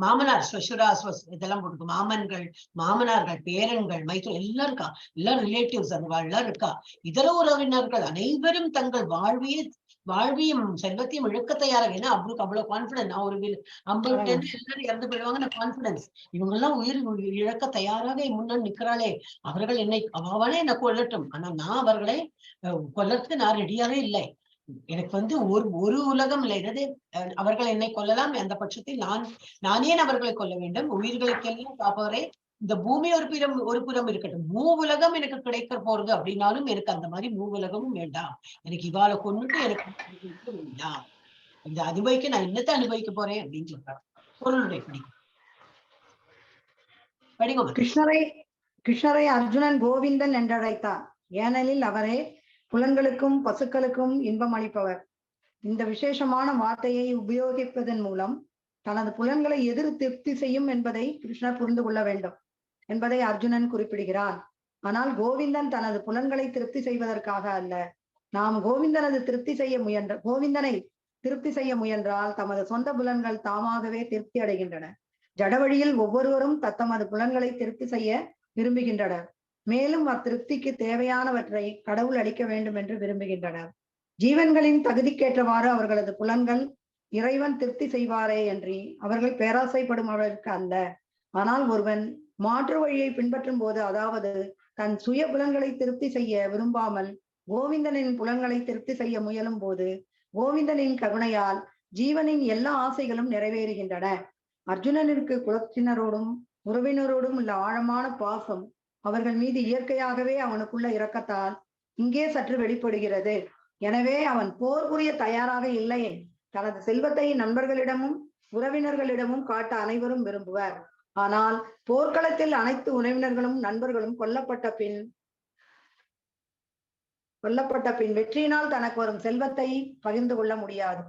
மாமனார், ஸ்வசுரா, இதெல்லாம் போட்டுருக்கு, மாமன்கள், மாமனார்கள், பேரன்கள், மைத்தூர் எல்லாம் இருக்கா, எல்லாம் ரிலேட்டிவ்ஸ் அந்த எல்லாம் இருக்கா. இதர உறவினர்கள் அனைவரும் தங்கள் வாழ்வியும் செல்வத்தையும் இழக்க தயாராக. ஏன்னா அவருக்கு அவ்வளவு கான்பிடன்ஸ், நான் ஒரு 50 எல்லாரும் இறந்து போயிடுவாங்க கான்பிடன்ஸ். இவங்க எல்லாம் உயிர் இழக்க தயாராக முன்னாடி நிக்கிறாளே, அவர்கள் என்னை அவாவானே என்ன கொல்லட்டும், ஆனா நான் அவர்களை கொல்லத்துக்கு நான் ரெடியாவே இல்லை. எனக்கு வந்து ஒரு உலகம் இல்லை, என்னது அவர்கள் என்னை கொல்லலாம், அந்த பட்சத்தில் நானே அவர்களை கொல்ல வேண்டும். உயிர்களுக்கெல்லாம் காப்பவரே, இந்த பூமி ஒரு புறம் இருக்கட்டும், உலகம் எனக்கு கிடைக்க போறது அப்படின்னாலும் எனக்கு அந்த மாதிரி உலகமும் வேண்டாம். எனக்கு இவாளை கொண்டுட்டு எனக்கு வேண்டாம். இந்த அனுபவிக்க நான் என்னத்தை அனுபவிக்க போறேன் அப்படின்னு சொல்றாங்க. பொருளுடைய படிங்க. கிருஷ்ணரை அர்ஜுனன் கோவிந்தன் என்றழைத்தார். ஏனெனில் அவரே புலன்களுக்கும் பசுக்களுக்கும் இன்பம் அளிப்பவர். இந்த விசேஷமான வார்த்தையை உபயோகிப்பதன் மூலம் தனது புலன்களை எதிர் திருப்தி செய்யும் என்பதை கிருஷ்ணர் புரிந்து கொள்ள வேண்டும் என்பதை அர்ஜுனன் குறிப்பிடுகிறான். ஆனால் கோவிந்தன் தனது புலன்களை திருப்தி செய்வதற்காக அல்ல. நாம் கோவிந்தனை திருப்தி செய்ய முயன்றால் தமது சொந்த புலன்கள் தாமாகவே திருப்தி அடைகின்றன. ஜடவழியில் ஒவ்வொருவரும் தத்தமது புலன்களை திருப்தி செய்ய விரும்புகின்றனர். மேலும் அத்திருப்திக்கு தேவையானவற்றை கடவுள் அளிக்க வேண்டும் என்று விரும்புகின்றனர். ஜீவன்களின் தகுதிக்கேற்றவாறு அவர்களது புலன்கள் இறைவன் திருப்தி செய்வாரே அன்றி அவர்கள் பேராசைப்படுபவர்களுக்கு அல்ல. ஆனால் ஒருவன் மாற்று வழியை பின்பற்றும் போது, அதாவது தன் சுய புலன்களை திருப்தி செய்ய விரும்பாமல் கோவிந்தனின் புலன்களை திருப்தி செய்ய முயலும் போது கோவிந்தனின் கருணையால் ஜீவனின் எல்லா ஆசைகளும் நிறைவேறுகின்றன. அர்ஜுனனிற்கு குலத்தினரோடும் உறவினரோடும் உள்ள ஆழமான பாசம் அவர்கள் மீது இயற்கையாகவே அவனுக்குள்ள இரக்கத்தால் இங்கே சற்று வெளிப்படுகிறது. எனவே அவன் போர் புரிய தயாராக இல்லையே. தனது செல்வத்தை நண்பர்களிடமும் உறவினர்களிடமும் காட்ட அனைவரும் விரும்புவர். ஆனால் போர்க்களத்தில் அனைத்து உறவினர்களும் நண்பர்களும் கொல்லப்பட்ட பின் வெற்றியினால் தனக்கு வரும் செல்வத்தை பகிர்ந்து கொள்ள முடியாது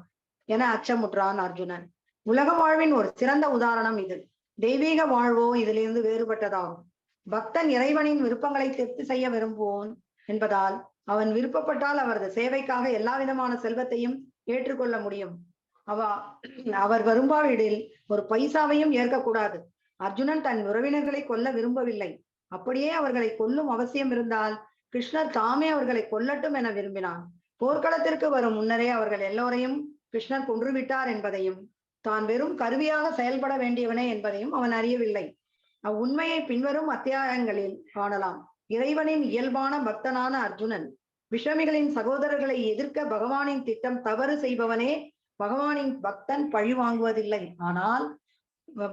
என அச்சமுற்றான் அர்ஜுனன். உலக வாழ்வின் ஒரு சிறந்த உதாரணம் இது. தெய்வீக வாழ்வோ இதிலிருந்து வேறுபட்டதாகும். பக்தன் இறைவனின் விருப்பங்களை திருப்தி செய்ய விரும்புவோன் என்பதால் அவன் விருப்பப்பட்டால் அவரது சேவைக்காக எல்லா விதமான செல்வத்தையும் ஏற்றுக்கொள்ள முடியும். அவர் விரும்பாவிடில் ஒரு பைசாவையும் ஏற்கக்கூடாது. அர்ஜுனன் தன் உறவினர்களை கொல்ல விரும்பவில்லை. அப்படியே அவர்களை கொல்லும் அவசியம் இருந்தால் கிருஷ்ணர் தாமே அவர்களை கொல்லட்டும் என விரும்பினான். போர்க்களத்திற்கு வரும் முன்னரே அவர்கள் எல்லோரையும் கிருஷ்ணர் கொன்றுவிட்டார் என்பதையும் தான் வெறும் கருவியாக செயல்பட வேண்டியவனே என்பதையும் அவன் அறியவில்லை. அவ்வுண்மையை பின்வரும் அத்தியாயங்களில் காணலாம். இறைவனின் இயல்பான பக்தனான அர்ஜுனன் விஷமிகளின் சகோதரர்களை எதிர்க்க பகவானின் திட்டம் தவறு செய்பவனே பகவானின் பக்தன் பழி வாங்குவதில்லை. ஆனால்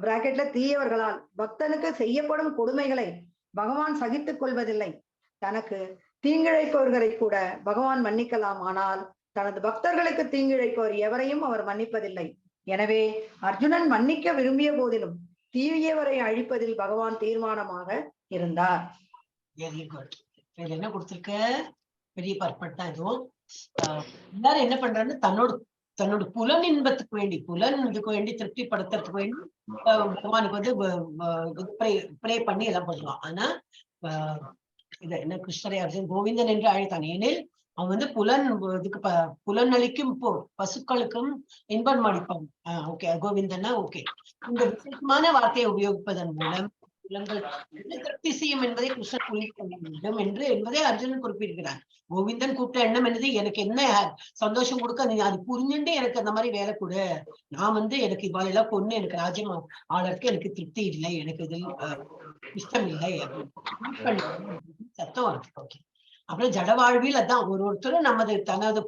பிராக்கெட்ல தீயவர்களால் பக்தனுக்கு செய்யப்படும் கொடுமைகளை பகவான் சகித்துக் கொள்வதில்லை. தனக்கு தீங்கிழைப்பவர்களை கூட பகவான் மன்னிக்கலாம். ஆனால் தனது பக்தர்களுக்கு தீங்கிழைப்பவர் எவரையும் அவர் மன்னிப்பதில்லை. எனவே அர்ஜுனன் மன்னிக்க விரும்பிய போதிலும் தீயவரை அழிப்பதில் பகவான் தீர்மானமாக இருந்தார். என்ன கொடுத்திருக்க, பெரிய பர்பட் தான் இதுவும். எல்லாரும் என்ன பண்றான்னு தன்னோட புலன் இன்பத்துக்கு வேண்டி, புலன் இதுக்கு வேண்டி திருப்திப்படுத்துறதுக்கு வேண்டி பகவானுக்கு வந்து ப்ரே பண்ணி எல்லாம் பண்ணுவான். ஆனா இத என்ன கிருஷ்ணரை அர்ஜுன் கோவிந்தன் என்று அழைத்தான். ஏனில் அவன் வந்து புலன் அளிக்கும் பசுக்களுக்கும் இன்பம் அளிப்பான். Okay, கோவிந்தன்னா okay. இந்த விசேஷமான வார்த்தையை உபயோகிப்பதன் மூலம் புலன்கள் திருப்தி செய்யும் என்பதை கிருஷ்ணன் புரிந்து வேண்டும் என்பதை அர்ஜுனன் குறிப்பிடுகிறான். கோவிந்தன் கூப்பிட்ட எண்ணம் என்னது, எனக்கு என்ன சந்தோஷம் கொடுக்க நீ அது புரிஞ்சுட்டு எனக்கு அந்த மாதிரி வேலை கொடு. நான் வந்து எனக்கு இவாளெல்லாம் பொண்ணு எனக்கு ராஜ்யம் ஆளருக்கு எனக்கு திருப்தி இல்லை, எனக்கு இது இஷ்டம் இல்லை சத்தம் வருது. ஓகே, அப்புறம் ஜட வாழ்வில் அதான் ஒருத்தரும் தனது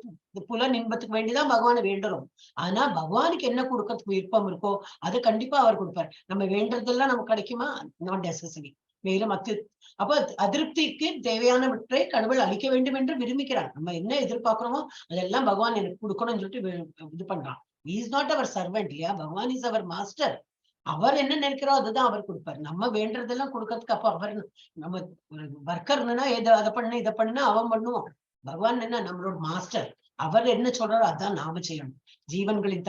புலன் இன்பத்துக்கு வேண்டிதான் பகவானை வேண்டுறோம். ஆனா பகவானுக்கு என்ன கொடுக்கறதுக்கு விருப்பம் இருக்கோ அது கண்டிப்பா அவர் கொடுப்பார். நம்ம வேண்டதெல்லாம் நமக்கு கிடைக்குமா? Not necessary. மேலும் அப்ப அதிருப்திக்கு தேவையானவற்றை கடவுள் அளிக்க வேண்டும் என்று விரும்புகிறான். நம்ம என்ன எதிர்பார்க்கிறோமோ அதெல்லாம் பகவான் எனக்கு கொடுக்கணும்னு சொல்லிட்டு இது பண்றான். இஸ் நாட் அவர் சர்வெண்ட் இல்லையா, பகவான் இஸ் அவர் மாஸ்டர். அவர் என்ன நினைக்கிறோம் அதுதான் அவர் கொடுப்பாரு. நம்ம வேண்டதெல்லாம் கொடுக்கறதுக்கு அப்ப அவர் நம்ம ஒரு ஒர்க்கர்னா அதை பண்ண இதை பண்ண அவன் பண்ணுவான். பகவான் என்ன நம்மளோட மாஸ்டர். அவர் என்ன சொல்றாரோ அதான் நாம செய்யணும். ஜீவன்களின்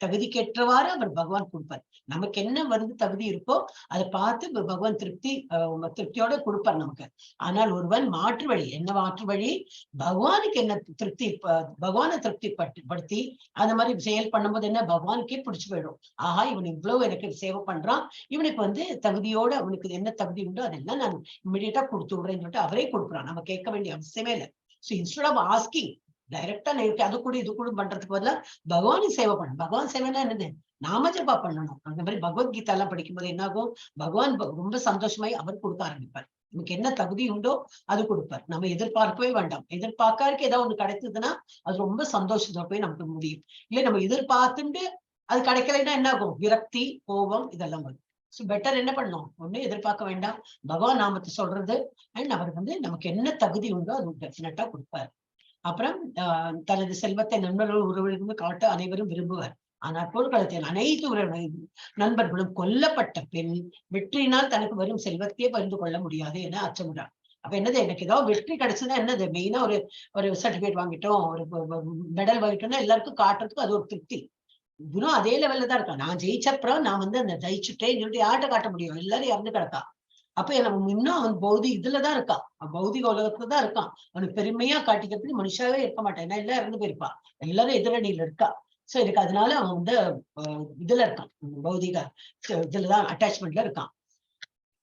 தகுதிக்கேற்றவாறு அவர் பகவான் கொடுப்பார். நமக்கு என்ன வருது தகுதி இருக்கோ அதை பார்த்து பகவான் திருப்தியோட கொடுப்பார் நமக்கு. ஆனால் ஒருவன் மாற்று வழி, என்ன மாற்று வழி, பகவானுக்கு என்ன பகவானை திருப்தி படுத்தி அந்த மாதிரி செயல் பண்ணும்போது என்ன, பகவானுக்கே பிடிச்சு போயிடும். ஆஹா, இவன் இவ்வளவு எனக்கு சேவை பண்றான், இவனுக்கு தகுதியோட அவனுக்கு என்ன தகுதி உண்டோ அதெல்லாம் நான் இமிடியேட்டா கொடுத்து விடுறேன்னு சொல்லிட்டு அவரே கொடுக்குறான். நம்ம கேட்க வேண்டிய அவசியமே இல்லை. ஸோ இன்ஸ்டெட் ஆஃப் ஆஸ்கிங் டைரக்டா நேருக்கு அது கூட இது கூட பண்றதுக்கு பதிலா பகவானை சேவை பண்ணணும். பகவான் சேவைன்னா என்னது, நாம ஜபா பண்ணணும். அந்த மாதிரி பகவத்கீதா எல்லாம் படிக்கும்போது என்ன ஆகும், பகவான் ரொம்ப சந்தோஷமாய் அவர் கொடுக்க ஆரம்பிப்பார். நமக்கு என்ன தகுதி உண்டோ அது கொடுப்பார். நம்ம எதிர்பார்க்கவே வேண்டாம். எதிர்பார்க்காருக்கு ஏதாவது ஒண்ணு கிடைத்ததுன்னா அது ரொம்ப சந்தோஷத்தோட போய் நமக்கு முடியும். இல்லை நம்ம எதிர்பார்த்துட்டு அது கிடைக்கலைன்னா என்ன ஆகும், விரக்தி, கோபம் இதெல்லாம் வரும். ஸோ பெட்டர் என்ன பண்ணணும், ஒண்ணு எதிர்பார்க்க வேண்டாம், பகவான் நாமத்தை சொல்றது. அண்ட் அவர் நமக்கு என்ன தகுதி உண்டோ அது டெஃபினட்டா கொடுப்பார். அப்புறம் தனது செல்வத்தை நண்பர்கள் உறவுகளுக்கும் காட்ட அனைவரும் விரும்புவார். ஆனால் போர்க்களத்தில் அனைத்து நண்பர்களும் கொல்லப்பட்ட பெண் வெற்றியினால் தனக்கு வரும் செல்வத்தையே பகிர்ந்து கொள்ள முடியாது என அச்சமுறார். அப்ப என்னது, எனக்கு ஏதாவது வெற்றி கிடைச்சதுன்னா என்னது, மெயினா ஒரு சர்டிபிகேட் வாங்கிட்டோம், ஒரு மெடல் வாங்கிட்டோம்னா எல்லாருக்கும் காட்டுறதுக்கு அது ஒரு திருப்தி. இவனும் அதே லெவல்ல தான் இருக்கான். நான் ஜெயிச்சப்புறம் நான் அந்த ஜெயிச்சுட்டேன்னு சொல்லிட்டு யார்கிட்ட காட்ட முடியும், எல்லாரும் இறந்து கிடக்கா. அப்ப நம்ம இன்னும் அவன் இதுலதான் இருக்கான், பௌதிக உலகத்துலதான் இருக்கான். அவனுக்கு பெருமையா காட்டிக்கிறதுக்கு மனுஷாவே இருக்க மாட்டான், ஏன்னா எல்லாம் இறந்து போயிருப்பான், எல்லாரும் எதிரணியில இருக்கா. சோ இதுக்கு அதனால அவன் இதுல இருக்கான், பௌதிக இதுலதான் அட்டாச்மெண்ட்ல இருக்கான்.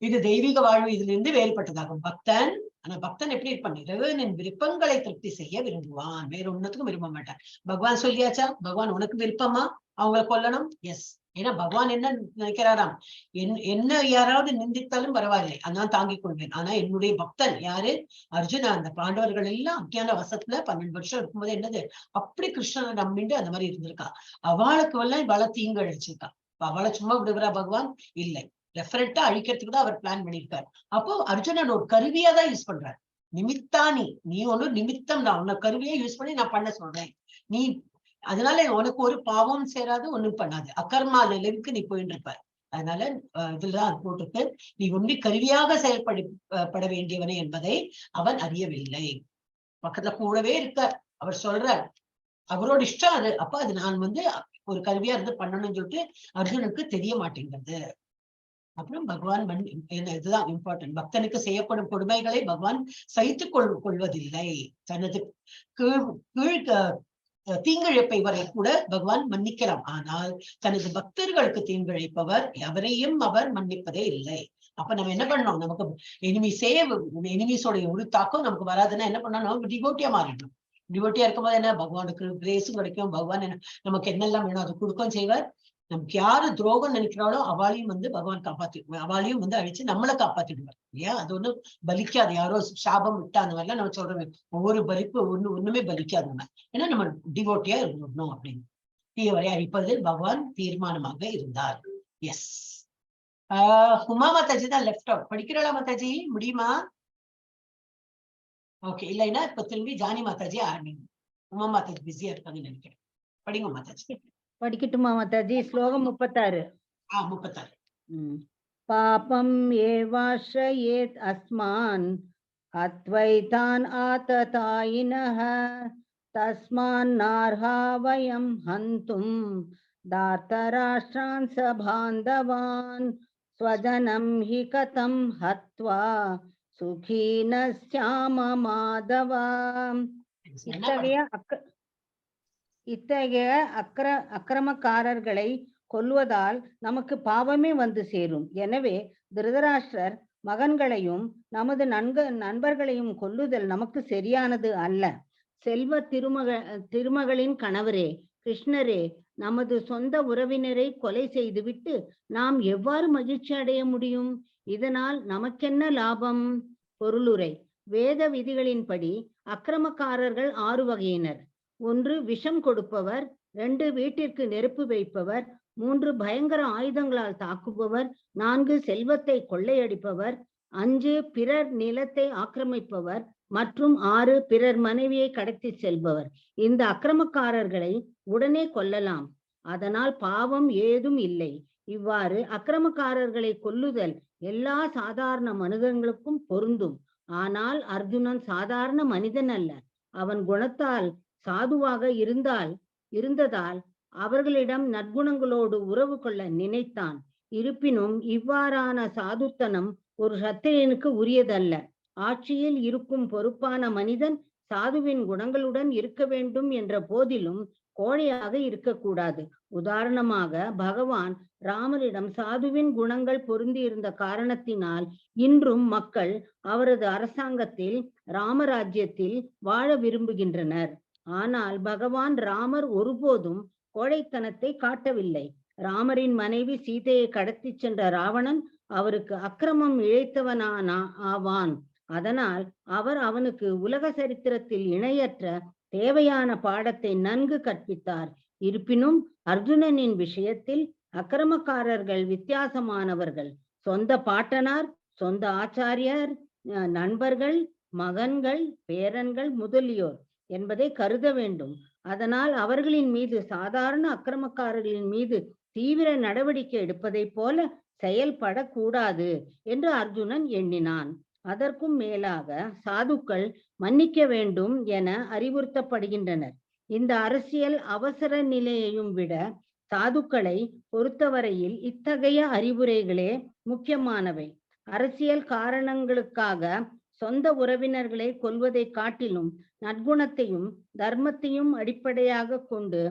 இது தெய்வீக வாழ்வு இதுல இருந்து வேறுபட்டதாகும். பக்தன், ஆனா பக்தன் எப்படி இருப்பான், இறைவனின் விருப்பங்களை திருப்தி செய்ய விரும்புவான், வேற ஒன்னத்துக்கும் விரும்ப மாட்டான். பகவான் சொல்லியாச்சா, பகவான் உனக்கு விருப்பமா அவங்களை கொல்லணும்? எஸ். ஏன்னா பகவான் என்ன நினைக்கிறாராம், என்ன யாராவது நிந்தித்தாலும் பரவாயில்லை, அதான் தாங்கிக் கொள்வேன். ஆனா என்னுடைய பக்தன் யாரு, அர்ஜுனா, அந்த பாண்டவர்கள் எல்லாம் அஞ்ஞான வசத்துல 12 வருஷம் இருக்கும்போது என்னது, அப்படி கிருஷ்ணனை நம்பிட்டு அந்த மாதிரி இருந்திருக்கா. அவளுக்கு எல்லாம் பல தீங்கு அழிச்சிருக்கா. அவளை சும்மா விடுகிறா பகவான்? இல்லை, டெஃபினட்டா அழிக்கிறதுக்கு தான் அவர் பிளான் பண்ணியிருக்காரு. அப்போ அர்ஜுனன் ஒரு கருவியா தான் யூஸ் பண்றாரு. நிமித்தா நீ ஒண்ணு நிமித்தம் தான், உன்னை கருவியா யூஸ் பண்ணி நான் பண்ண சொல்றேன். நீ அதனால உனக்கு ஒரு பாவம் சேராது, ஒண்ணும் பண்ணாது, அகர்மா நிலைவுக்கு நீ போயிட்டு இருப்ப. அதனால இதுலதான் அது போட்டிருக்கு, நீ ஒன்றி கருவியாக செயல்பட வேண்டியவனே என்பதை அவன் அறியவில்லை. பக்கத்துல கூடவே இருக்க அவர் சொல்றார், அவரோட இஷ்டம் அது. அப்ப அது நான் ஒரு கருவியா இருந்து பண்ணணும்னு சொல்லிட்டு அர்ஜுனுக்கு தெரிய மாட்டேங்கிறது. அப்புறம் பகவான் இதுதான் இம்பார்ட்டன்ட், பக்தனுக்கு செய்யப்படும் கொடுமைகளை பகவான் சகித்துக் கொள்வதில்லை. தனது கீழ் தீங்கிழைப்பை வரை கூட பகவான் மன்னிக்கலாம். ஆனால் தனது பக்தர்களுக்கு தீங்கிழைப்பவர் எவரையும் அவர் மன்னிப்பதே இல்லை. அப்ப நம்ம என்ன பண்ணணும், நமக்கு எனிமீஸோட ஒரு தாக்கம் நமக்கு வராதுன்னா என்ன பண்ணணும், நம்ம டிவோட்டியா மாறிடணும். டிவோட்டியா இருக்கும்போது என்ன, பகவானுக்கு கிரேஸும் கிடைக்கும், பகவான் நமக்கு என்னெல்லாம் வேணும் அது கொடுக்கவும் செய்வார். நமக்கு யாரு துரோகம் நினைக்கிறாளோ அவளையும் பகவான் காப்பாத்திடுவார், அவளையும் அழிச்சு நம்மளை காப்பாத்திடுவார் இல்லையா. அது ஒண்ணும் பலிக்காது, யாரோ சாபம் விட்டா அந்த மாதிரிலாம் நம்ம சொல்றோம், ஒவ்வொரு பலிப்பு ஒண்ணுமே பலிக்காது நம்ம, ஏன்னா நம்ம டிவோட்டியா இருந்தோம் அப்படின்னு. தீயவரை அழிப்பதில் பகவான் தீர்மானமாக இருந்தார். எஸ். உமா மாதாஜி தான் லெஃப்ட் அவுட். படிக்கிறாளா மாதாஜி, முடியுமா? ஓகே, இல்லைன்னா இப்ப திரும்பி ஜானி மாதாஜி ஆரம்பிங்க. உமா மாதாஜி பிஸியா இருக்காங்கன்னு நினைக்கிறேன். படிங்க மாதாஜி. படிக்கட்டுமா மாதாஜி? ஸ்லோகம் 36. 36. பாபம் ஏவாஸ்ரயேத் அஸ்மான் அத்வைதான் ஆததாயினஹ தஸ்மான் நார்ஹா வயம் ஹந்தும் தார்த்தராஷ்ட்ரான் சபாந்தவான் ஸ்வஜனம் ஹி கதம் ஹத்வா சுகீன ஸ்யாம மாதவா. இத்தகைய அக்கிரமக்காரர்களை கொல்வதால் நமக்கு பாவமே சேரும். எனவே திருதராஷ்டிரர் மகன்களையும் நமது நண்பர்களையும் கொல்லுதல் நமக்கு சரியானது அல்ல. செல்வ திருமகளின் கணவரே, கிருஷ்ணரே, நமது சொந்த உறவினரை கொலை செய்துவிட்டு நாம் எவ்வாறு மகிழ்ச்சி அடைய முடியும்? இதனால் நமக்கென்ன லாபம்? பொருளுரை. வேத விதிகளின்படி அக்கிரமக்காரர்கள் 6 வகையினர். 1 விஷம் கொடுப்பவர், 2 வீட்டிற்கு நெருப்பு வைப்பவர், 3 பயங்கர ஆயுதங்களால் தாக்குபவர், 4 செல்வத்தை கொள்ளையடிப்பவர், 5 பிறர் நிலத்தை ஆக்கிரமிப்பவர் மற்றும் 6 பிறர் மனைவியை கடத்தி செல்பவர். இந்த அக்கிரமக்காரர்களை உடனே கொல்லலாம், அதனால் பாவம் ஏதும் இல்லை. இவ்வாறு அக்கிரமக்காரர்களை கொல்லுதல் எல்லா சாதாரண மனிதர்களுக்கும் பொருந்தும். ஆனால் அர்ஜுனன் சாதாரண மனிதன் அல்ல. அவன் குணத்தால் சாதுவாக இருந்ததால் அவர்களிடம் நற்குணங்களோடு உறவு கொள்ள நினைத்தான். இருப்பினும் இவ்வாறான சாதுத்தனம் ஒரு சத்திரியனுக்கு உரியதல்ல. ஆட்சியில் இருக்கும் பொறுப்பான மனிதன் சாதுவின் குணங்களுடன் இருக்க வேண்டும் என்ற போதிலும் கோழையாக இருக்கக்கூடாது. உதாரணமாக, பகவான் ராமரிடம் சாதுவின் குணங்கள் பொருந்தி இருந்த காரணத்தினால் இன்றும் மக்கள் அவரது அரசாங்கத்தில் ராமராஜ்யத்தில் வாழ விரும்புகின்றனர். ஆனால் பகவான் ராமர் ஒருபோதும் கோழைத்தனத்தை காட்டவில்லை. ராமரின் மனைவி சீதையை கடத்தி சென்ற ராவணன் அவருக்கு அக்கிரமம் ஆவான். அதனால் அவர் அவனுக்கு உலக சரித்திரத்தில் இணையற்ற தேவையான பாடத்தை நன்கு கற்பித்தார். இருப்பினும் அர்ஜுனனின் விஷயத்தில் அக்கிரமக்காரர்கள் வித்தியாசமானவர்கள். சொந்த பாட்டனார், சொந்த ஆச்சாரியர், நண்பர்கள், மகன்கள், பேரன்கள் முதலியோர் என்பதை கருத வேண்டும். அதனால் அவர்களின் மீது, சாதாரண அக்கிரமக்காரர்களின் மீது தீவிர நடவடிக்கை எடுப்பதை போல செயல்படக்கூடாது என்று அர்ஜுனன் எண்ணினான். அதற்கும் மேலாக சாதுக்கள் மன்னிக்க வேண்டும் என அறிவுறுத்தப்படுகின்றனர். இந்த அரசியல் அவசர நிலையையும் விட சாதுக்களை பொறுத்தவரையில் இத்தகைய அறிவுரைகளே முக்கியமானவை. அரசியல் காரணங்களுக்காக சொந்த உறவினர்களை கொல்வதை காட்டிலும் நற்குணத்தையும் தர்மத்தையும் அடிப்படையாக கொண்டு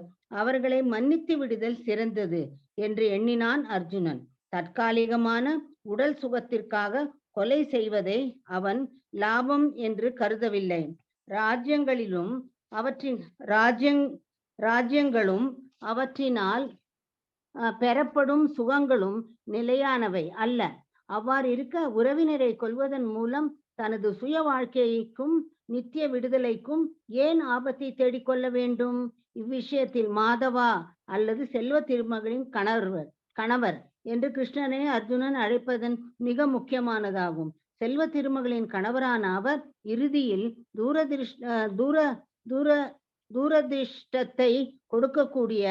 அவர்களை மன்னித்து விடுதல் சிறந்தது என்று எண்ணினான் அர்ஜுனன். தற்காலிகமான உடல் சுகத்திற்காக கொலை செய்வதை அவன் லாபம் என்று கருதவில்லை. ராஜ்யங்களும் அவற்றினால் பெறப்படும் சுகங்களும் நிலையானவை அல்ல. அவ்வாறு இருக்க உறவினரை கொல்வதன் மூலம் தனது சுய வாழ்க்கைக்கும் நித்திய விடுதலைக்கும் ஏன் ஆபத்தை தேடிக்கொள்ள வேண்டும்? இவ்விஷயத்தில் மாதவா அல்லது செல்வ திருமகளின் கணவர் என்று கிருஷ்ணனை அர்ஜுனன் அழைப்பதன் மிக முக்கியமானதாகும். செல்வ திருமகளின் கணவரான அவர் இறுதியில் தூரதிருஷ்டத்தை கொடுக்கக்கூடிய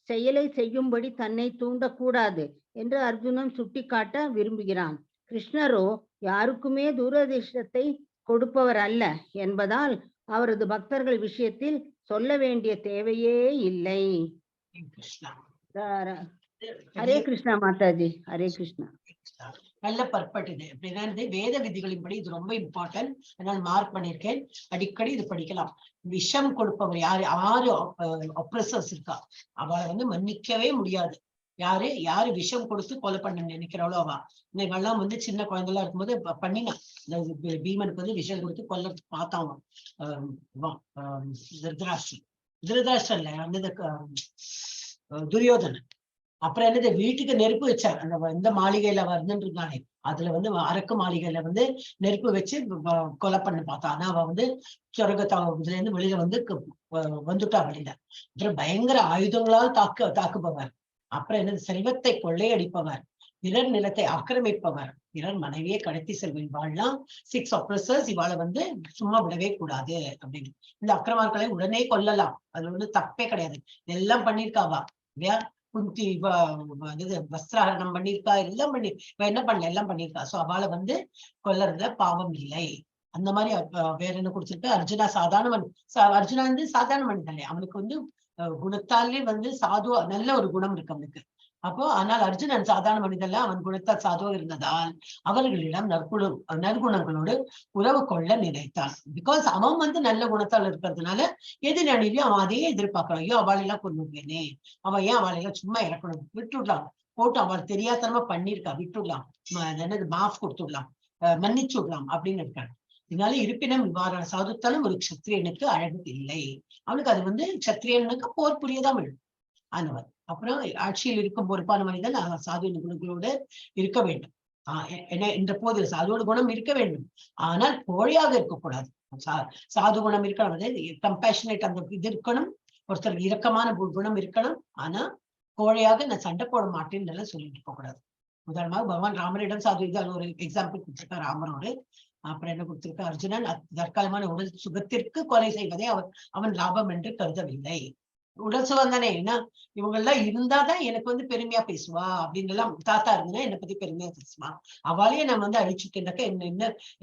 செயலை செய்யும்படி தன்னை தூண்டக்கூடாது என்று அர்ஜுனன் சுட்டிக்காட்ட விரும்புகிறான். கிருஷ்ணரோ யாருக்குமே தூரதிருஷ்டத்தை கொடுப்பவர் அல்ல என்பதால் அவரது பக்தர்கள் விஷயத்தில் சொல்ல வேண்டிய தேவையே இல்லை. ஹரே கிருஷ்ணா மாதாஜி. ஹரே கிருஷ்ணா. நல்ல பர்பட் இது. அப்படின்னா வேத விதிகளின்படி இது ரொம்ப இம்பார்ட்டன்ட். அதனால மார்க் பண்ணிருக்கேன். அடிக்கடி இது படிக்கலாம். விஷம் கொடுப்பவர் யாரு ஆப்ரஸர்ஸ் இருக்கா, அவளை மன்னிக்கவே முடியாது. யாரு விஷம் கொடுத்து கொலை பண்ண நினைக்கிறாளோ அவ. இவெல்லாம் சின்ன குழந்தைலாம் இருக்கும்போது பண்ணினான். இந்த பீமனுக்கு விஷம் கொடுத்து கொல்ல பார்த்தாங்க திருதராஷ்டிரன் துரியோதனன். அப்புறம் வீட்டுக்கு நெருப்பு வச்சார். அந்த இந்த மாளிகையில இருந்தானே, அதுல அரக்கு மாளிகையில நெருப்பு வச்சு கொலை பண்ண பார்த்தா. ஆனா அவ சொர்க்கத்துல இருந்து வெளியில வந்துட்டா வெளியில. அப்புறம் பயங்கர ஆயுதங்களால் தாக்குபவர். அப்புறம் செல்வத்தை கொள்ளையடிப்பவர், பிறர் நிலத்தை ஆக்கிரமிப்பவர், பிறர் மனைவியை கடத்தி செல்வன். இவாள்லாம் 6 ஆப்ரஸர்ஸ். இவாளை சும்மா விடவே கூடாது அப்படின்னு. இந்த அக்கிரமர்களை உடனே கொல்லலாம், அது தப்பே கிடையாது. இதெல்லாம் பண்ணிருக்காவா இல்லையா? குந்தி வஸ்திராரணம் பண்ணிருக்கா, எல்லாம் என்ன பண்ணல, எல்லாம் பண்ணிருக்கா. சோ அவளை கொல்லறதுல பாவம் இல்லை. அந்த மாதிரி வேற என்ன கொடுத்துருக்கு? அர்ஜுனா அர்ஜுனா சாதாரண மனிதன். அவனுக்கு குணத்தாலே சாதுவா நல்ல ஒரு குணம் இருக்கு அவனுக்கு. அப்போ ஆனால் அர்ஜுனன் சாதாரண மனிதன்ல அவன் குணத்தால் சாதுவா இருந்ததால் அவர்களிடம் நற்குணங்களோடு உறவு கொள்ள நினைத்தான். பிகாஸ் அவன் நல்ல குணத்தால் இருக்கிறதுனால எதிரணிலையும் அவன் அதையே எதிர்பார்க்கலாம். ஐயோ அவளையெல்லாம் கொண்டுவேனே, அவன் ஏன் அவளையெல்லாம் சும்மா இறக்கணும், விட்டுடலாம், போட்டு அவள் தெரியாதனமா பண்ணிருக்கா, விட்டுடலாம், என்னது மாஃப் கொடுத்துடலாம், மன்னிச்சு விடலாம் அப்படின்னு இருக்காங்க. இதனால இருப்பினும் இவ்வாறான சாதுத்தனம் ஒரு க்ஷத்திரியனுக்கு அழகு இல்லை. அவனுக்கு அது க்ஷத்திரியனுக்கு போர் புரியதான் வேணும் ஆனவர். அப்புறம் ஆட்சியில் இருக்கும் பொறுப்பான மனிதன் சாதுவின் குணங்களோடு இருக்க வேண்டும். என்ற போது சாதுவோட குணம் இருக்க வேண்டும், ஆனால் கோழையாக இருக்கக்கூடாது. சாது குணம் இருக்கணும், கம்பேஷனேட் அந்த இது இருக்கணும், ஒருத்தருக்கு இரக்கமான குணம் இருக்கணும். ஆனா கோழையாக நான் சண்டை போட மாட்டேன்னு சொல்லிட்டு இருக்க கூடாது. உதாரணமாக பகவான் ராமரிடம் சாது இது ஒரு எக்ஸாம்பிள் கொடுத்திருக்கா ராமரோடு. அப்புறம் என்ன கொடுத்திருக்க? அர்ஜுனன் தற்காலமான உடல் சுகத்திற்கு கொலை செய்வதை அவன் லாபம் என்று கருதவில்லை. உடல் சுகம் தானே. ஏன்னா இவங்க எல்லாம் இருந்தாதான் எனக்கு வந்து பெருமையா பேசுவா அப்படின்னு எல்லாம். தாத்தா இருந்தா என்னை பத்தி பெருமையா பேசுவா. அவளையே நான் வந்து அழிச்சுட்டேன்னாக்க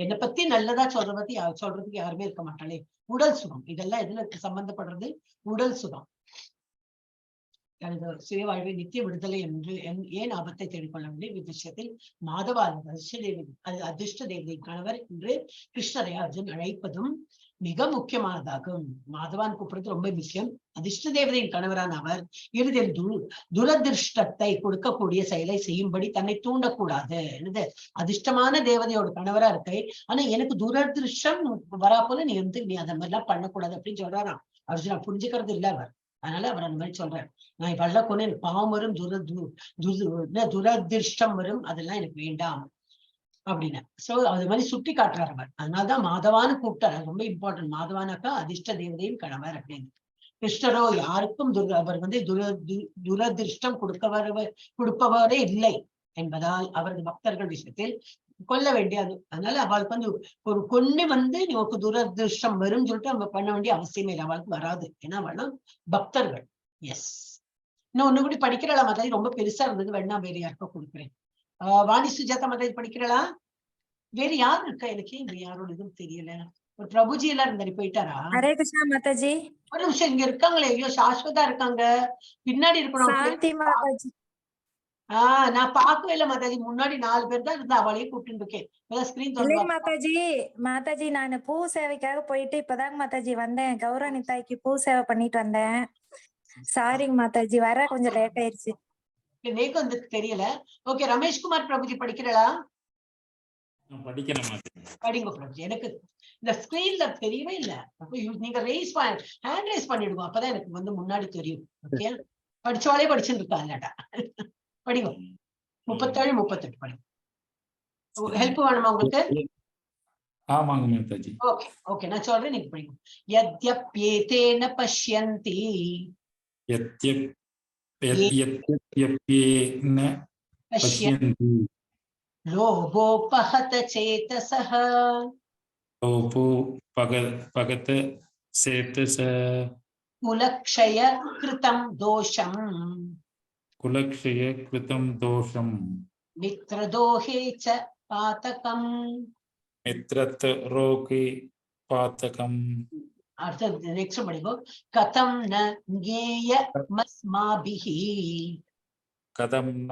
என்னை பத்தி நல்லதா சொல்றதுக்கு யாருமே இருக்க மாட்டாளே. உடல் சுகம் இதெல்லாம் எதுல சம்பந்தப்படுறது? உடல் சுகம். சுய வாழ்வை நித்திய விடுதலை என்று ஏன் ஆபத்தை தேடிக்கொள்ளவில்லை விஷயத்தில் மாதவா அதிர்ஷ்ட தேவதை கணவர் என்று கிருஷ்ணரை அர்ஜுன் அழைப்பதும் மிக முக்கியமானதாகும். மாதவான் கூப்பிடுறது ரொம்ப முக்கியம். அதிர்ஷ்ட தேவதையின் கணவரான அவர் இறுதியில் துரதிருஷ்டத்தை கொடுக்கக்கூடிய செயலை செய்யும்படி தன்னை தூண்டக்கூடாது. என்னது அதிர்ஷ்டமான தேவதையோட கணவரா இருக்கை, ஆனா எனக்கு துரதிருஷ்டம் வரா போல நீ அதை மாதிரிலாம் பண்ணக்கூடாது அப்படின்னு சொல்றாராம் அர்ஜுனா. புரிஞ்சுக்கிறது இல்ல அவர். அதனால அவர் அந்த மாதிரி சொல்றாரு, நான் வெள்ள கொண்டு எனக்கு பாவம் வரும், துரதிருஷ்டம் வரும், அதெல்லாம் எனக்கு வேண்டாம் அப்படின்னு. சோ அது மாதிரி சுட்டி காட்டுறாரு அவர். அதனாலதான் மாதவான்னு கூப்பிட்டாரு. அது ரொம்ப இம்பார்ட்டன்ட். மாதவானாக்கா அதிர்ஷ்ட தேவதையும் கணவர் அப்படின்னு. கிருஷ்ணரோ யாருக்கும் அவர் வந்து துரதிருஷ்டம் கொடுப்பவரே இல்லை என்பதால் அவரது பக்தர்கள் விஷயத்தில் கொல்ல வேண்டியது. அதனால அவளுக்கு வந்து ஒரு கொன்னு வந்து நீக்கு துரதிருஷ்டம் வரும்னு சொல்லிட்டு நம்ம பண்ண வேண்டிய அவசியமே இல்லை. அவளுக்கு வராது. ஏன்னா அவளும் பக்தர்கள். எஸ். இன்னும் ஒண்ணு கூட படிக்கிறாளா மாதிரி ரொம்ப பெருசா இருந்தது. வேணா வேற யாருக்கோ கொடுக்குறேன். வாணி சுஜாதா மாதிரி படிக்கிறாளா? வேற யாரு இருக்கா? எனக்கு இங்க யாரோட இதுவும் தெரியல. ஒரு பிரபுஜி எல்லாம் இருந்தாரு, போயிட்டாரா? ஹரே கிருஷ்ணா மாதாஜி. ஒரு நிமிஷம் இங்க இருக்காங்களே. ஐயோ, சாஸ்வதா இருக்காங்க. பின்னாடி இருக்கணும். நான் பார்க்கவே இல்லை மாதாஜி. முன்னாடி 4 பேர் தான் இருந்தா. அவளையே கூப்பிட்டு இருக்கேன். ஸ்கிரீன் மாதாஜி நான் பூ சேவைக்காக போயிட்டு இப்பதாங்க மாதாஜி வந்தேன். கௌரவ நித்தாய்க்கு பூ சேவை பண்ணிட்டு வந்தேன். சாரிங்க மாதாஜி, வர கொஞ்சம் லேட் ஆயிருச்சு. எனக்கு வந்து தெரியல. ஓகே, ரமேஷ்குமார் பிரபுஜி படிக்கிறா? படிங்க பிரபுஜி. எனக்கு இந்த ஸ்கிரீன்ல தெரியவே இல்லை. நீங்க ஹேண்ட் ரைஸ் பண்ணிடுவோம். அப்பதான் எனக்கு வந்து முன்னாடி தெரியும். ஓகே, படிச்சவாளே படிச்சுட்டு இருக்கா இல்லாட்டா. படிங்க. 37 38 படிங்க. ஹெல்ப் வேணுமா உங்களுக்கு? ஆமாங்க மாதாஜி. ஓகே ஓகே, நான் சொல்றேன், நீங்க படிங்க. யத்யப்யேதேன பஷ்யந்தி லோபோபஹத சேதசஹ குலக்ஷய கிருதம் தோஷம் மித்ரதோஹே ச பாதகம். அடுத்தது நெக்ஸ்ட் படிப்போம். கதம் ந ஞேய மஸ்மாபிஹி. கதம் ந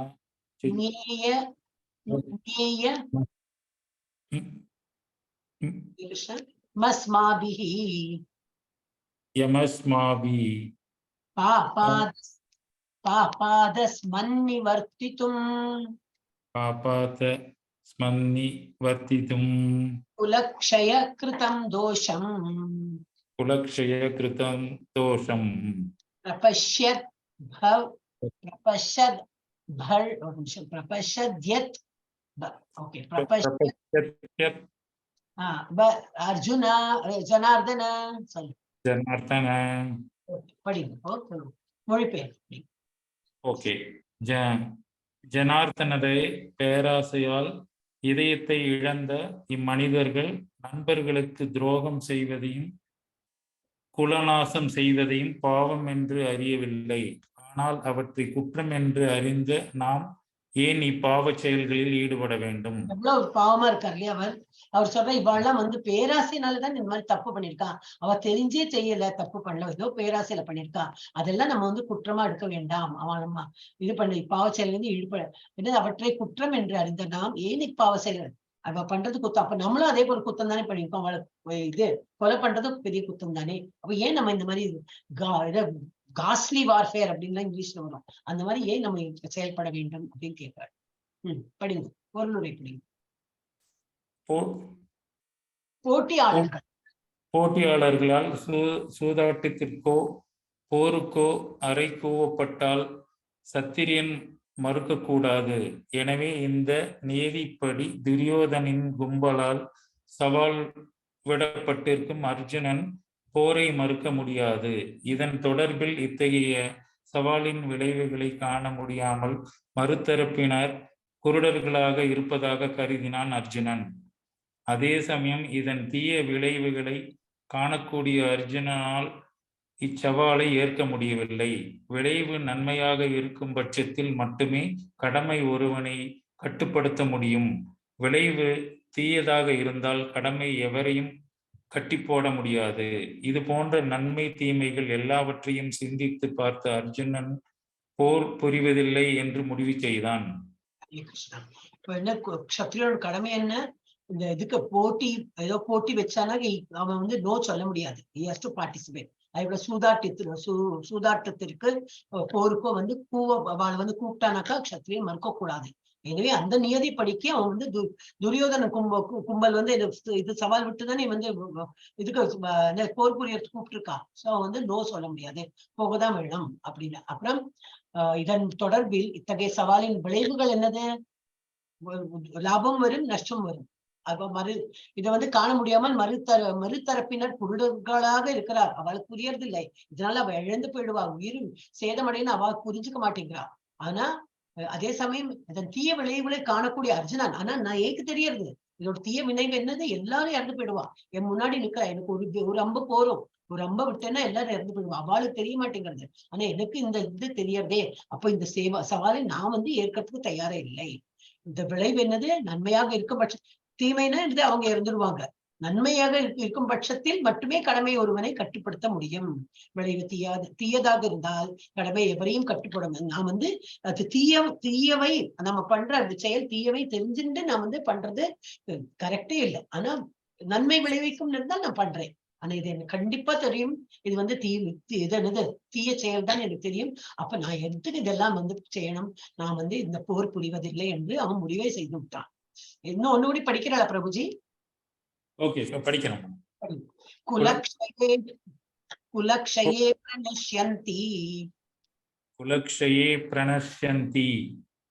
ஞேய மஸ்மாபிஹி. யமஸ்மாபி பாபாதஸ்மன்னிவர்த்திதும் குலக்ஷய கிருதம் தோஷம் பிரபஷ்யத் அர்ஜுனா ஜனார்தன சொல்லு. படிங்க மொழிபெயர்ப்பு. ஓகே. ஜனார்தனரே, பேராசையால் இதயத்தை இழந்த இம்மனிதர்கள் நண்பர்களுக்கு துரோகம் செய்வதையும் குலநாசம் செய்வதையும் பாவம் என்று அறியவில்லை. ஆனால் அவற்றை குற்றம் என்று அறிந்த நாம் ஏன் இப்பாவ செயல்களில் ஈடுபட வேண்டும்? எவ்வளவு பாவமா இருக்காரு இல்லையா அவர் சொல்ற. இவெல்லாம் வந்து பேராசையினாலதான் இந்த மாதிரி தப்பு பண்ணிருக்கான். அவ தெரிஞ்சே செய்யல, தப்பு பண்ணல, ஏதோ பேராசையில பண்ணிருக்கா. அதெல்லாம் நம்ம வந்து குற்றமா எடுக்க வேண்டாம். அவன் நம்ம இது பண்ண பாவ செயல் வந்து ஈடுபட அவற்றை குற்றம் என்று அறிந்த நாம் ஏன் இப்பாவ செயல் அவ பண்றது குத்தம். அப்ப நம்மளும் அதே போல குத்தம் தானே பண்ணிருக்கோம். அவளை இது கொலை பண்றது பெரிய குத்தம் தானே. அப்ப ஏன் நம்ம இந்த மாதிரி காஸ்ட்லி வார்ஃபேர் அப்படின்லாம் இங்கிலீஷ்ல வரும். அந்த மாதிரி ஏன் நம்ம செயல்பட வேண்டும் அப்படின்னு கேட்கிறாரு. படிங்க, பொருளுரை படிங்க. போட்டியாளர்களால் சூதாட்டத்திற்கோ போருக்கோ அறை கூவப்பட்டால் சத்திரியன் மறுக்கக்கூடாது. எனவே இந்த நியதிப்படி துரியோதனின் கும்பலால் சவால் விடப்பட்டிருக்கும் அர்ஜுனன் போரை மறுக்க முடியாது. இதன் தொடர்பில் இத்தகைய சவாலின் விளைவுகளை காண முடியாமல் மறுதரப்பினர் குருடர்களாக இருப்பதாக கருதினான் அர்ஜுனன். அதே சமயம் இதன் தீய விளைவுகளை காணக்கூடிய அர்ஜுனனால் இச்சவாலை ஏற்க முடியவில்லை. விளைவு நன்மையாக இருக்கும் பட்சத்தில் மட்டுமே கடமை ஒருவனை கட்டுப்படுத்த முடியும். விளைவு தீயதாக இருந்தால் கடமை எவரையும் கட்டி போட முடியாது. இது போன்ற நன்மை தீமைகள் எல்லாவற்றையும் சிந்தித்து பார்த்த அர்ஜுனன் போர் புரிவதில்லை என்று முடிவு செய்தான். இப்ப என்ன க்ஷத்ரியனோட கடமை என்ன? இந்த இதுக்கு போட்டி ஏதோ போட்டி வச்சானா அவன் வந்து நோ சொல்ல முடியாது. he has to participate. இவ்வளவு சூதாட்டத்திற்கு போருக்கோ வந்து அவளை வந்து கூப்பிட்டானாக்கா க்ஷத்ரியன் மறுக்க கூடாது. எனவே அந்த நியதி படிக்க அவன் வந்து துரியோதன கும்பல் வந்து இது சவால் விட்டுதானே வந்து இதுக்கு போர் புரியறதுக்கு கூப்பிட்டுருக்கா. சோ அவன் வந்து நோ சொல்ல முடியாது, போகதான் வேணும் அப்படின்னு. அப்புறம் இதன் தொடர்பில் இத்தகைய சவாலின் விளைவுகள் என்னது? லாபம் வரும், நஷ்டம் வரும். அப்ப இதை வந்து காண முடியாமல் மறுதரப்பினர் குருடர்களாக இருக்கிறார். அவளுக்கு புரியறது இல்லை. இதனால அவ இழந்து போயிடுவா, உயிர் சேதமடைன்னு அவள் புரிஞ்சுக்க மாட்டேங்கிறா. ஆனா அதே சமயம் அதன் தீய விளைவுகளை காணக்கூடிய அர்ஜுனன், ஆனா நான் ஏக்கு தெரியறது இதோட தீய விளைவு என்னது? எல்லாரும் இறந்து போயிடுவா. என் முன்னாடி நிக்கிறா, எனக்கு ஒரு அம்பு போறோம், ஒரு அம்பை விட்டேன்னா எல்லாரும் இறந்து போயிடுவா. அவளுக்கு தெரிய மாட்டேங்கிறது, ஆனா எனக்கு இந்த இது தெரியறதே. அப்ப இந்த சவாலை நான் வந்து ஏற்கிறதுக்கு தயாரா இல்லை. இந்த விளைவு என்னது? நன்மையாக இருக்கும் பட்சம், தீமைனா இருந்து அவங்க இறந்துடுவாங்க. நன்மையாக இருக்கும் பட்சத்தில் மட்டுமே கடமை ஒருவனை கட்டுப்படுத்த முடியும். விளைவு தீயதாக இருந்தால் கடமை எவரையும் கட்டுப்படும். நான் வந்து அது தீயவை நம்ம பண்ற அந்த செயல் தீயவை தெரிஞ்சுட்டு நான் வந்து பண்றது கரெக்டே இல்லை. ஆனா நன்மை விளைவிக்கும் இருந்தால் நான் பண்றேன். ஆனா இது எனக்கு கண்டிப்பா தெரியும், இது வந்து என்னது தீய செயல் தான் எனக்கு தெரியும். அப்ப நான் எதுக்கு இதெல்லாம் வந்து செய்யணும்? நான் வந்து இந்த போர் புரிவதில்லை என்று அவன் முடிவை செய்து விட்டான். இன்னும் ஒண்ணு படிக்கிறாளா பிரபுஜி? ஓகே, படிக்கலாம். குலக்ஷயே பிரணஷ்யந்தி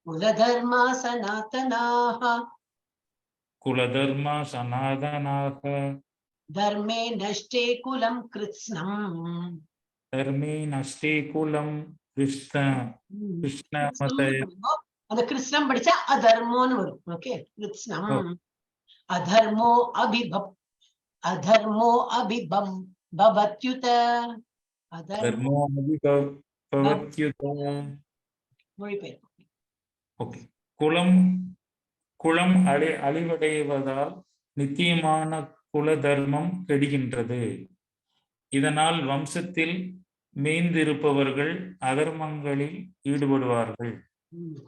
குலதர்மா சனாதனாஹ தர்மே நஷ்டே குலம் கிருத்ஸ்னம் அந்த கிருஷ்ணம் படிச்சா அதர்மோன்னு வரும். ஓகே, கிருத்ஸ்னம். அதர்மோ அபிபம் பவத்யுத குலம் அழிவடைவதால் நித்தியமான குல தர்மம் கெடுகின்றது. இதனால் வம்சத்தில் மேய்ந்திருப்பவர்கள் அதர்மங்களில் ஈடுபடுவார்கள்.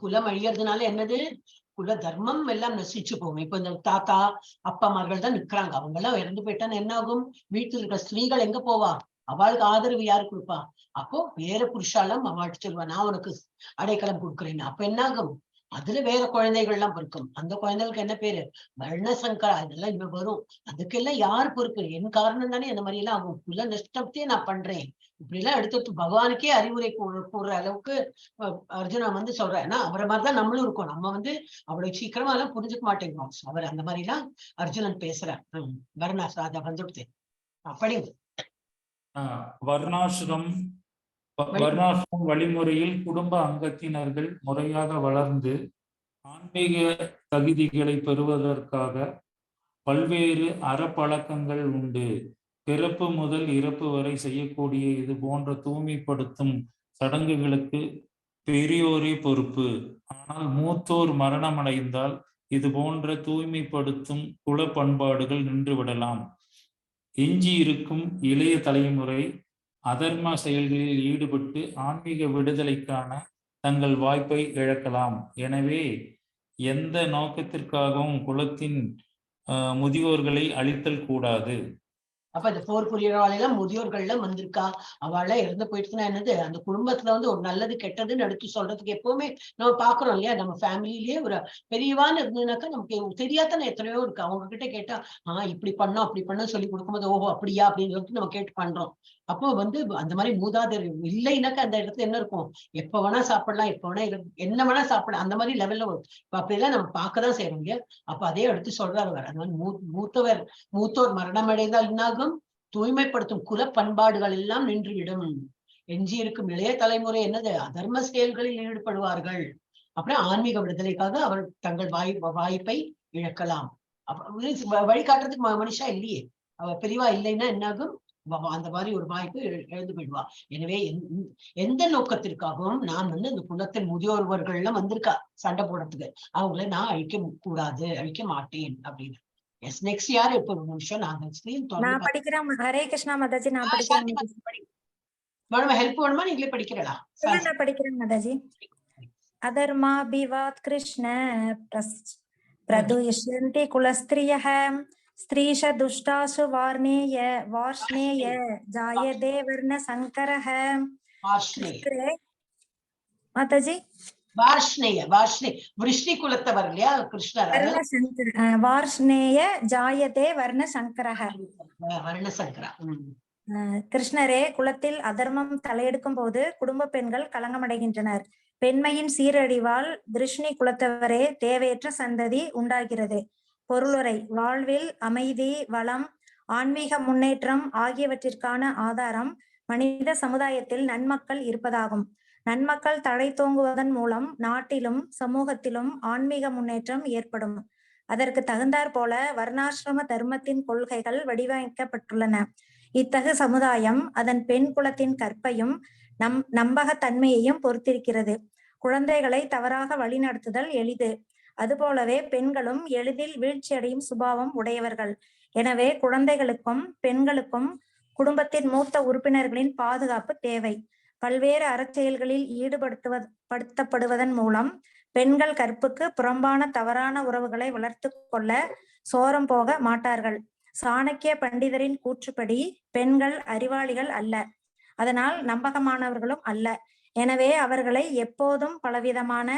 குலம் அழியறதுனால என்னது? குல தர்மம் எல்லாம் நசிச்சு போகும். இப்ப இந்த தாத்தா அப்பாமார்கள் தான் நிக்கிறாங்க, அவங்க எல்லாம் இறந்து போயிட்டான்னு என்ன ஆகும்? வீட்டுல இருக்கிற ஸ்திரீகள் எங்க போவா? அவளுக்கு ஆதரவு யாரு கொடுப்பா? அப்போ வேற புருஷாலும் அவள் சொல்லுவா, நான் உனக்கு அடைக்கலம் கொடுக்குறேன்னு. அப்ப என்ன ஆகும்? அதுல வேற குழந்தைகள் எல்லாம் பிறக்கும். அந்த குழந்தைகளுக்கு என்ன பேரு? வர்ணசங்கரா. இதெல்லாம் இவ வரும். அதுக்கெல்லாம் யார் பொறுப்பு? என் காரணம் தானே அந்த மாதிரி எல்லாம் ஆகும். குல நஷ்டத்தையே நான் பண்றேன் இப்படி எல்லாம் எடுத்து பகவானுக்கே அறிவுரை கூறுற அளவுக்கு அர்ஜுனன் வந்து சொல்றேன். ஏன்னா அவரை மாதிரிதான் நம்மளும் இருக்கோம். நம்ம வந்து அவ்வளவு சீக்கிரமா எல்லாம் புரிஞ்சுக்க மாட்டேங்கிறோம். அவர் அந்த மாதிரி எல்லாம் அர்ஜுனன் பேசுறார். வர்ணாசிரம வந்துடுது. அப்படி வர்ணாசிரம் வழிமுறையில் குடும்ப அங்கத்தினர்கள் முறையாக வளர்ந்து ஆன்மீக தகுதிகளை பெறுவதற்காக பல்வேறு அறப்பழக்கங்கள் உண்டு. பிறப்பு முதல் இறப்பு வரை செய்யக்கூடிய இது போன்ற தூய்மைப்படுத்தும் சடங்குகளுக்கு பெரியோரே பொறுப்பு. ஆனால் மூத்தோர் மரணமடைந்தால் இது போன்ற தூய்மைப்படுத்தும் குல பண்பாடுகள் நின்றுவிடலாம். எஞ்சி இருக்கும் இளைய தலைமுறை அதர்ம செயல்களில் ஈடுபட்டு ஆன்மீக விடுதலைக்கான தங்கள் வாய்ப்பை இழக்கலாம். எனவே எந்த நோக்கத்திற்காகவும் குலத்தின் முதியோர்களை அழித்தல் கூடாது. அப்ப இந்த போர் புரியறவாளெல்லாம் முதியோர்கள்ல வந்திருக்கா, அவள இறந்து போயிடுச்சுன்னா என்னது? அந்த குடும்பத்துல வந்து ஒரு நல்லது கெட்டதுன்னு எடுத்து சொல்றதுக்கு எப்பவுமே நம்ம பாக்குறோம் இல்லையா? நம்ம ஃபேமிலியிலேயே ஒரு பெரியவான்னு இருந்ததுனாக்கா நமக்கு தெரியாதானே எத்தனையோ இருக்கு. அவங்க கிட்ட கேட்டா இப்படி பண்ணோம் அப்படி பண்ணோம் சொல்லி கொடுக்கும்போது ஓஹோ அப்படியா அப்படின்னு சொல்லிட்டு நம்ம கேட்டு பண்றோம். அப்போ வந்து அந்த மாதிரி மூதாதையர் இல்லைன்னாக்கா அந்த இடத்துல என்ன இருக்கும்? எப்ப வேணா சாப்பிடலாம், எப்ப வேணா என்ன வேணா சாப்பிடலாம், அந்த மாதிரி லெவல்ல வரும். இப்ப அப்படியெல்லாம் நம்ம பார்க்கதான் செய்யறோம் இல்லையா? அப்ப அதே எடுத்து சொல்றாரு அவர். அது மாதிரி மூத்தோர் மரணமடைந்தால் என்னாகும்? தூய்மைப்படுத்தும் குல பண்பாடுகள் எல்லாம் நின்றுவிடும். எஞ்சி இருக்கும் இளைய தலைமுறை என்னது? அதர்ம செயல்களில் ஈடுபடுவார்கள். அப்புறம் ஆன்மீக விடுதலைக்காக அவர் தங்கள் வாய்ப்பை இழக்கலாம். வழிகாட்டுறதுக்கு மனுஷா இல்லையே. அவ பெரியவா இல்லைன்னா என்னாகும்? அந்த மாதிரி ஒரு வாய்ப்பு எழுந்து போயிடுவா. எனவே எந்த நோக்கத்திற்காகவும் நான் வந்து அந்த குலத்தின் முதியோர்வர்கள்லாம் வந்திருக்கா சண்டை போடுறதுக்கு, அவங்கள நான் அழிக்க கூடாது, அழிக்க மாட்டேன் அப்படின்னு. எஸ், நெக்ஸ்ட் யாரு? இப்ப ஒரு நிமிஷம் நான் ஸ்கிரீன் நான் படிக்கிறேன். ஹரே கிருஷ்ணா மாதாஜி, நான் படிக்கிறேன். வேணுமா? ஹெல்ப் வேணுமா? நீங்களே படிக்கிறடா? நான் படிக்கிறேன் மாதாஜி. அதர்மாபிவாத் கிருஷ்ண பிரதுஷ்யந்தி குலஸ்திரியः ஸ்திரீஷ துஷ்டாசு வார்ஷ்ணேய ஜாயதே வர்ண சங்கரः. மாதாஜி வார்ஷ்ணேய விருஷ்ணி குலத்தவர் இல்லையா கிருஷ்ணர்? வார்ஷ்ணேய ஜாயதே வர்ண சங்கரः. வர்ணசங்கரா. கிருஷ்ணரே, குலத்தில் அதர்மம் தலையெடுக்கும் போது குடும்ப பெண்கள் களங்கமடைகின்றனர். பெண்மையின் சீரழிவால் விருஷ்ணி குலத்தவரே தேவையற்ற சந்ததி உண்டாகிறது. பொருளுரை: வாழ்வில் அமைதி, வளம், ஆன்மீக முன்னேற்றம் ஆகியவற்றிற்கான ஆதாரம் மனித சமுதாயத்தில் நன்மக்கள் இருப்பதாகும். நன்மக்கள் தழை தோங்குவதன் மூலம் நாட்டிலும் சமூகத்திலும் ஆன்மீக முன்னேற்றம் ஏற்படும். அதற்கு தகுந்தாற் போல வர்ணாசிரம தர்மத்தின் கொள்கைகள் வடிவமைக்கப்பட்டுள்ளன. இத்தகு சமுதாயம் அதன் பெண் குலத்தின் கற்பையும் நம்பகத்தன்மையையும் பொறுத்திருக்கிறது. குழந்தைகளை தவறாக வழிநடத்துதல் எளிது. அதுபோலவே பெண்களும் எளிதில் வீழ்ச்சியடையும் சுபாவம் உடையவர்கள். எனவே குழந்தைகளுக்கும் பெண்களுக்கும் குடும்பத்தின் மூத்த உறுப்பினர்களின் பாதுகாப்பு தேவை. பல்வேறு அறச்செயல்களில் ஈடுபடுத்தப்படுவதன் மூலம் பெண்கள் கற்புக்கு புறம்பான தவறான உறவுகளை வளர்த்து கொள்ள சோரம் போக மாட்டார்கள். சாணக்கிய பண்டிதரின் கூற்றுப்படி பெண்கள் அறிவாளிகள் அல்ல, அதனால் நம்பகமானவர்களும் அல்ல. எனவே அவர்களை எப்போதும் பலவிதமான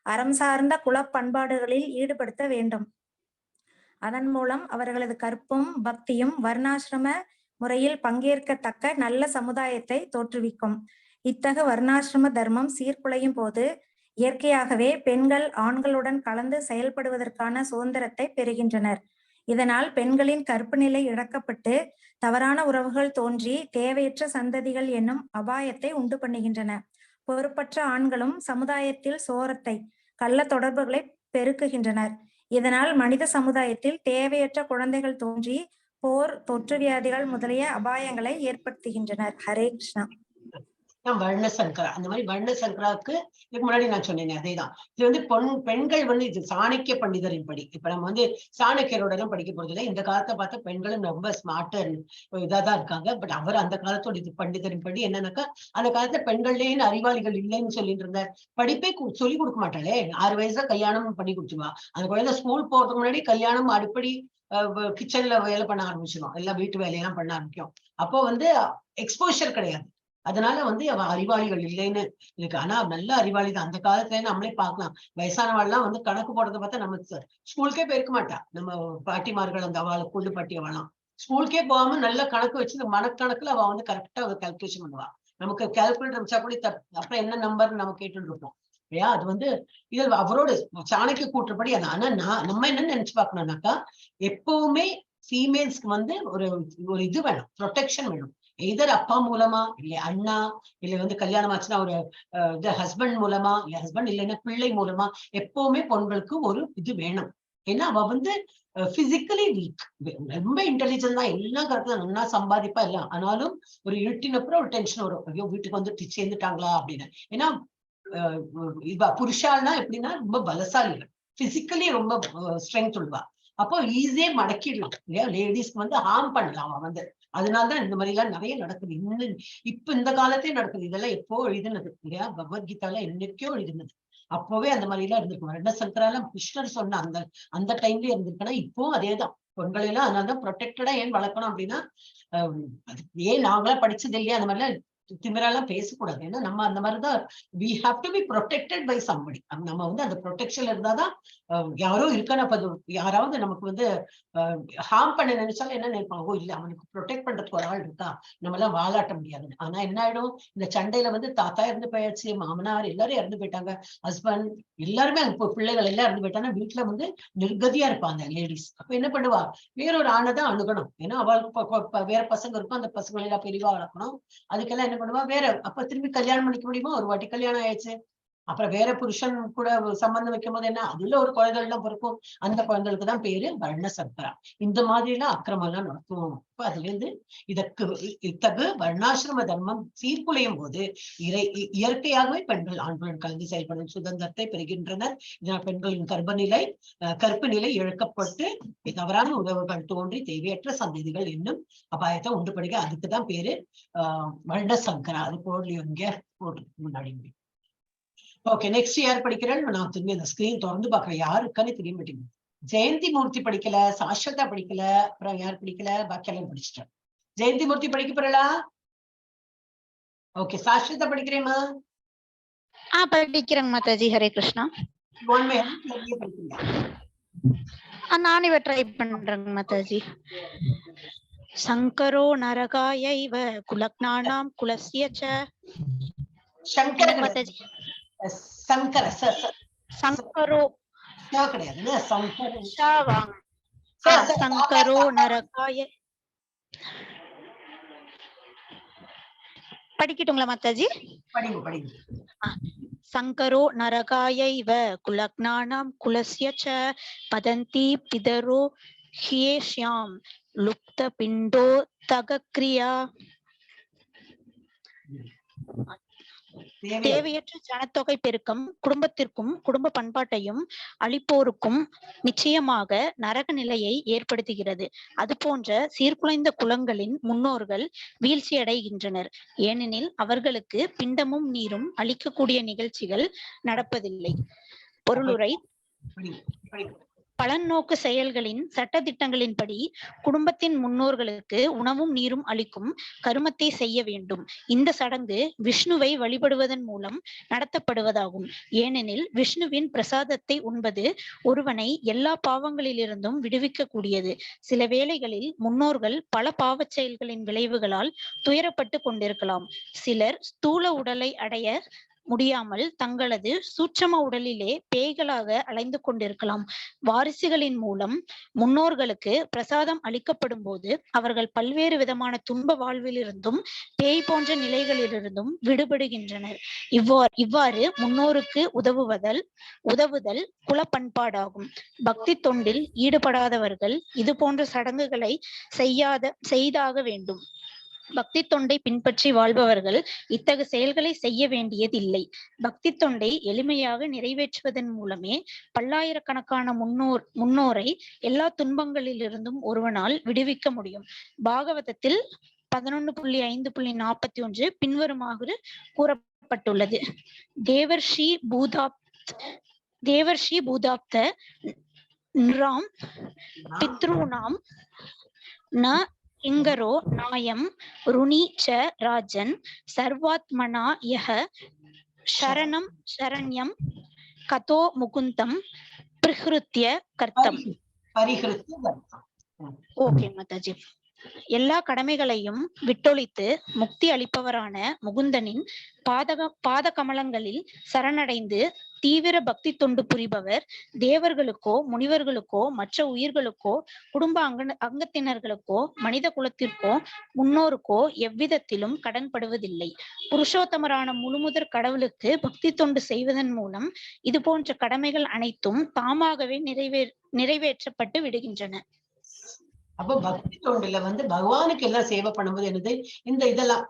அறம் சார்ந்த குல பண்பாடுகளில் ஈடுபடுத்த வேண்டும். அதன் மூலம் அவர்களது கற்பும் பக்தியும் வர்ணாசிரம முறையில் பங்கேற்கத்தக்க நல்ல சமுதாயத்தை தோற்றுவிக்கும். இத்தகு வர்ணாசிரம தர்மம் சீர்குலையும் போது இயற்கையாகவே பெண்கள் ஆண்களுடன் கலந்து செயல்படுவதற்கான சுதந்திரத்தை பெறுகின்றனர். இதனால் பெண்களின் கற்பு நிலை இழக்கப்பட்டு தவறான உறவுகள் தோன்றி தேவையற்ற சந்ததிகள் என்னும் அபாயத்தை உண்டு பண்ணுகின்றன. பொறுப்பற்ற ஆண்களும் சமுதாயத்தில் சோரத்தை, கள்ள தொடர்புகளை பெருக்குகின்றனர். இதனால் மனித சமுதாயத்தில் தேவையற்ற குழந்தைகள் தோன்றி போர், தொற்று வியாதிகள் முதலிய அபாயங்களை ஏற்படுத்துகின்றனர். ஹரே கிருஷ்ணா. வர்ணசங்கரா, அந்த மாதிரி வர்ணசங்கராவுக்கு இதுக்கு முன்னாடி நான் சொன்னேன் அதேதான். இது வந்து பெண்கள் வந்து இது சாணக்கிய பண்டிதரின் படி. இப்ப நம்ம வந்து சாணக்கியரோட எல்லாம் படிக்க போறது இல்லை. இந்த காலத்தை பார்த்த பெண்களும் ரொம்ப ஸ்மார்ட்டர் இதாதான் இருக்காங்க. பட் அவர் அந்த காலத்தோட இது பண்டிதரின் படி என்னன்னாக்கா, அந்த காலத்துல பெண்கள்லேயே அறிவாளிகள் இல்லைன்னு சொல்லிட்டு இருந்தார். படிப்பே சொல்லி கொடுக்க மாட்டாளே, 6 வயசுல கல்யாணம் பண்ணி கொடுத்துருவா. அந்த குழந்தை ஸ்கூல் போறதுக்கு முன்னாடி கல்யாணம் அடிப்படி கிச்சன்ல வேலை பண்ண ஆரம்பிச்சிடும், எல்லாம் வீட்டு வேலையெல்லாம் பண்ண ஆரம்பிக்கும். அப்போ வந்து எக்ஸ்போஷர் கிடையாது. அதனால வந்து அவ அறிவாளிகள் இல்லைன்னு இருக்கு. ஆனா நல்ல அறிவாளி தான். அந்த காலத்துல நம்மளே பார்க்கலாம், வயசானவாள்லாம் வந்து கணக்கு போடுறத பார்த்தா நம்ம ஸ்கூலுக்கே போயிருக்க மாட்டா. நம்ம பாட்டிமார்கள் அந்த அவளை கொள்ளு பாட்டி அவளாம் ஸ்கூலுக்கே போகாம நல்ல கணக்கு வச்சு இந்த மனக்கணக்குல அவ வந்து கரெக்டா ஒரு கால்குலேஷன் பண்ணுவா. நமக்கு கால்குலேட்டர் வச்சா கூட அப்புறம் என்ன நம்பர் நம்ம கேட்டுட்டு இருப்போம் இல்லையா? அது வந்து இதில் அவரோட சாணக்கிய கூற்றுப்படி. ஆனா நம்ம என்ன நினைச்சு பார்க்கணும்னாக்கா, எப்பவுமே ஃபீமேல்ஸ்க்கு வந்து ஒரு இது வேணும், ப்ரொடெக்ஷன் வேணும். எதர் அப்பா மூலமா, இல்ல அண்ணா, இல்ல வந்து கல்யாணம் ஆச்சுன்னா ஒரு ஹஸ்பண்ட் மூலமா, இல்ல ஹஸ்பண்ட் இல்லைன்னா பிள்ளை மூலமா, எப்பவுமே பொண்களுக்கு ஒரு இது வேணும். ஏன்னா அவ வந்து பிசிக்கலி வீக், ரொம்ப இன்டெலிஜென்ட் தான், எல்லாம் கரெக்டா நல்லா சம்பாதிப்பா எல்லாம். ஆனாலும் ஒரு இருட்டினப்புறம் ஒரு டென்ஷன் வரும், ஐயோ வீட்டுக்கு வந்து சேர்ந்துட்டாங்களா அப்படின்னு. ஏன்னா புருஷால்னா எப்படின்னா ரொம்ப பலசாலிகள், பிசிக்கலி ரொம்ப ஸ்ட்ரென்த் உள்ளவா. அப்போ ஈஸியா மடக்கிடலாம் இல்லையா? லேடிஸ்க்கு வந்து ஹார்ம் பண்ணலாம் அவன் வந்து. அதனாலதான் இந்த மாதிரி எல்லாம் நிறைய நடக்குது. இன்னும் இப்ப இந்த காலத்தையும் நடக்குது. இதெல்லாம் எப்போ எழுதுனது இல்லையா? பகவத்கீதால என்னைக்கோ எழுதுனது. அப்பவே அந்த மாதிரி எல்லாம் இருந்திருக்கும். வர்ணசங்கரால கிருஷ்ணர் சொன்ன அந்த டைம்லயே இருந்திருக்குன்னா இப்போ அதேதான். பெண்களை எல்லாம் அதனாலதான் ப்ரொடெக்டடா ஏன் வளர்க்கணும் அப்படின்னா, ஏன் நாங்களாம் படிச்சது இல்லையா அந்த மாதிரிலாம் திமிரெல்லாம் பேசக்கூடாது. ஏன்னா நம்ம அந்த மாதிரிதான் we have to be protected by somebody. நம்ம வந்து அந்த ப்ரொடெக்ஷன்ல இருந்தாதான் யாரோ இருக்கான யாராவது நமக்கு வந்து ஹார்ம் பண்ண நினைச்சாலும் என்ன நினைப்பாங்க, ஓ இல்ல அவனுக்கு ப்ரொடெக்ட் பண்றதுக்கு ஒரு ஆள் இருக்கா, நம்ம எல்லாம் வாலாட்ட முடியாதுன்னு. ஆனா என்ன ஆயிடும், இந்த சண்டையில வந்து தாத்தா இறந்து போயாச்சு, மாமனார் எல்லாரும் இறந்து போயிட்டாங்க, ஹஸ்பண்ட் எல்லாருமே அங்க பிள்ளைகள் எல்லாம் இறந்து போயிட்டாங்கன்னா வீட்டுல வந்து நிர்கதியா இருப்பாங்க லேடிஸ். அப்ப என்ன பண்ணுவா, வேறொரு ஆணை தான் அணுகணும். ஏன்னா அவளுக்கு வேற பசங்க இருக்கும், அந்த பசங்களை எல்லாம் பெரியவா வளர்க்கணும். அதுக்கெல்லாம் என்ன பண்ணுவா, வேற அப்ப திரும்பி கல்யாணம் பண்ணிக்க முடியுமா? ஒரு வாட்டி கல்யாணம் ஆயிடுச்சு, அப்புறம் வேற புருஷன் கூட சம்பந்தம் வைக்கும் போது என்ன அதுல ஒரு குழந்தைகள் எல்லாம் பிறக்கும், அந்த குழந்தைகளுக்கு தான் பேரு வர்ண சங்கரா. இந்த மாதிரி எல்லாம் அக்கிரமம் எல்லாம் நடத்துவோம். அப்ப அதுல இருந்து இத்தகு வர்ணாசிரம தர்மம் சீர்குலையும் போது இயற்கையாகவே பெண்கள் ஆண்களுடன் கலந்து செயல்படும் சுதந்திரத்தை பெறுகின்றனர். இதனால் பெண்களின் கற்பு நிலை இழக்கப்பட்டு தவறான உறவுகள் தோன்றி தேவையற்ற சந்ததிகள் இன்னும் அபாயத்தை உண்டு பண்ணுங்க. அதுக்குதான் பேரு வர்ண சங்கரா. அது போடலையும் இங்க போட்டு முன்னாடி. ஓகே, நெக்ஸ்ட் யார் படிக்கிறேன்? நான் திரும்பி அந்த ஸ்கிரீன் திறந்து பாக்குறேன், யாருக்கானே தெரிய மாட்டேங்குது. ஜெயந்தி மூர்த்தி படிக்கல, சாஸ்வதா படிக்கல, அப்புறம் யார் படிக்கல? பாக்கியெல்லாம் படிச்சுட்டேன். ஜெயந்தி மூர்த்தி படிக்க போறா? ஓகே, சாஸ்வதா படிக்கிறேமா? படிக்கிறேங்க மாதாஜி. ஹரே கிருஷ்ணா. நான் இவ ட்ரை பண்றேங்க மாதாஜி. சங்கரோ நரகாயைவ குலக்ஞானாம் குலஸ்ய ச. சங்கர மாதாஜி. சங்கர சங்கரோ கிடையாது, சங்கரோ நரகாய. படிக்கட்டுங்களா மாதாஜி? படிங்க. சங்கரோ நரகாயைவ குலக்ஞானாம் குலஸ்ய ச பதந்தி பிதரோ ஹ்யேஷ்யாம் லுப்த பிண்டோ தகக்ரியா. தேவையற்ற ஜனத்தொகை பெருக்கம் குடும்பத்திற்கும் குடும்ப பண்பாட்டையும் அளிப்போருக்கும் நிச்சயமாக நரக நிலையை ஏற்படுத்துகிறது. அது போன்ற சீர்குலைந்த குலங்களின் முன்னோர்கள் வீழ்ச்சியடைகின்றனர். ஏனெனில் அவர்களுக்கு பிண்டமும் நீரும் அளிக்கக்கூடிய நிகழ்ச்சிகள் நடப்பதில்லை. பொருளுரை: பலன் நோக்கு செயல்களின் சட்டதிட்டங்களின்படி குடும்பத்தின் முன்னோர்களுக்கு உணவும் நீரும் அளிக்கும் கருமத்தை செய்ய வேண்டும். இந்த சடங்கு விஷ்ணுவை வழிபடுவதன் மூலம் நடத்தப்படுவதாகும். ஏனெனில் விஷ்ணுவின் பிரசாதத்தை உண்பது ஒருவனை எல்லா பாவங்களிலிருந்தும் விடுவிக்க கூடியது. சில வேளைகளில் முன்னோர்கள் பல பாவச் செயல்களின் விளைவுகளால் துயரப்பட்டு கொண்டிருக்கலாம். சிலர் ஸ்தூல உடலை அடைய முடியாமல் தங்களது சூட்சம உடலிலே பேய்களாக அலைந்து கொண்டிருக்கலாம். வாரிசுகளின் மூலம் முன்னோர்களுக்கு பிரசாதம் அளிக்கப்படும் போது அவர்கள் பல்வேறு விதமான துன்ப வாழ்விலிருந்தும் பேய் போன்ற நிலைகளிலிருந்தும் விடுபடுகின்றனர். இவ்வாறு முன்னோருக்கு உதவுதல் குல பண்பாடாகும். பக்தி தொண்டில் ஈடுபடாதவர்கள் இது போன்ற சடங்குகளை செய்தாக வேண்டும். பக்தி தொண்டை பின்பற்றி வாழ்பவர்கள் இத்தகு செயல்களை செய்ய வேண்டியதில்லை. பக்தி தொண்டை எளிமையாக நிறைவேற்றுவதன் மூலமே பல்லாயிரக்கணக்கான முன்னோரை எல்லா துன்பங்களிலிருந்தும் ஒருவனால் விடுவிக்க முடியும். பாகவதத்தில் 11.5.41 பின்வருமாறு கூறப்பட்டுள்ளது: தேவர்ஷி பூதாப்த நிராம் பித்ருணாம் ந இங்கரோ நாயம் ருணி ச ராஜன் சர்வாத்மனா யஹ சரணம் சரண்யம் கதோ முகுந்தம் பிரஹ்ருத்ய கர்த்தம். ஓகே மாதாஜி. எல்லா கடமைகளையும் விட்டொழித்து முக்தி அளிப்பவரான முகுந்தனின் பாத கமலங்களில் சரணடைந்து தீவிர பக்தி தொண்டு புரிபவர் தேவர்களுக்கோ முனிவர்களுக்கோ மற்ற உயிர்களுக்கோ குடும்ப அங்கத்தினர்களுக்கோ மனித குலத்திற்கோ முன்னோருக்கோ எவ்விதத்திலும் கடன்படுவதில்லை. புருஷோத்தமரான முழுமுதற் கடவுளுக்கு பக்தி தொண்டு செய்வதன் மூலம் இது போன்ற கடமைகள் அனைத்தும் தாமாகவே நிறைவேற்றப்பட்டு விடுகின்றன. அப்ப பக்தி தொண்டுல பகவானுக்கு எல்லாம் சேவை பண்ணும்போது என்னது, இதெல்லாம்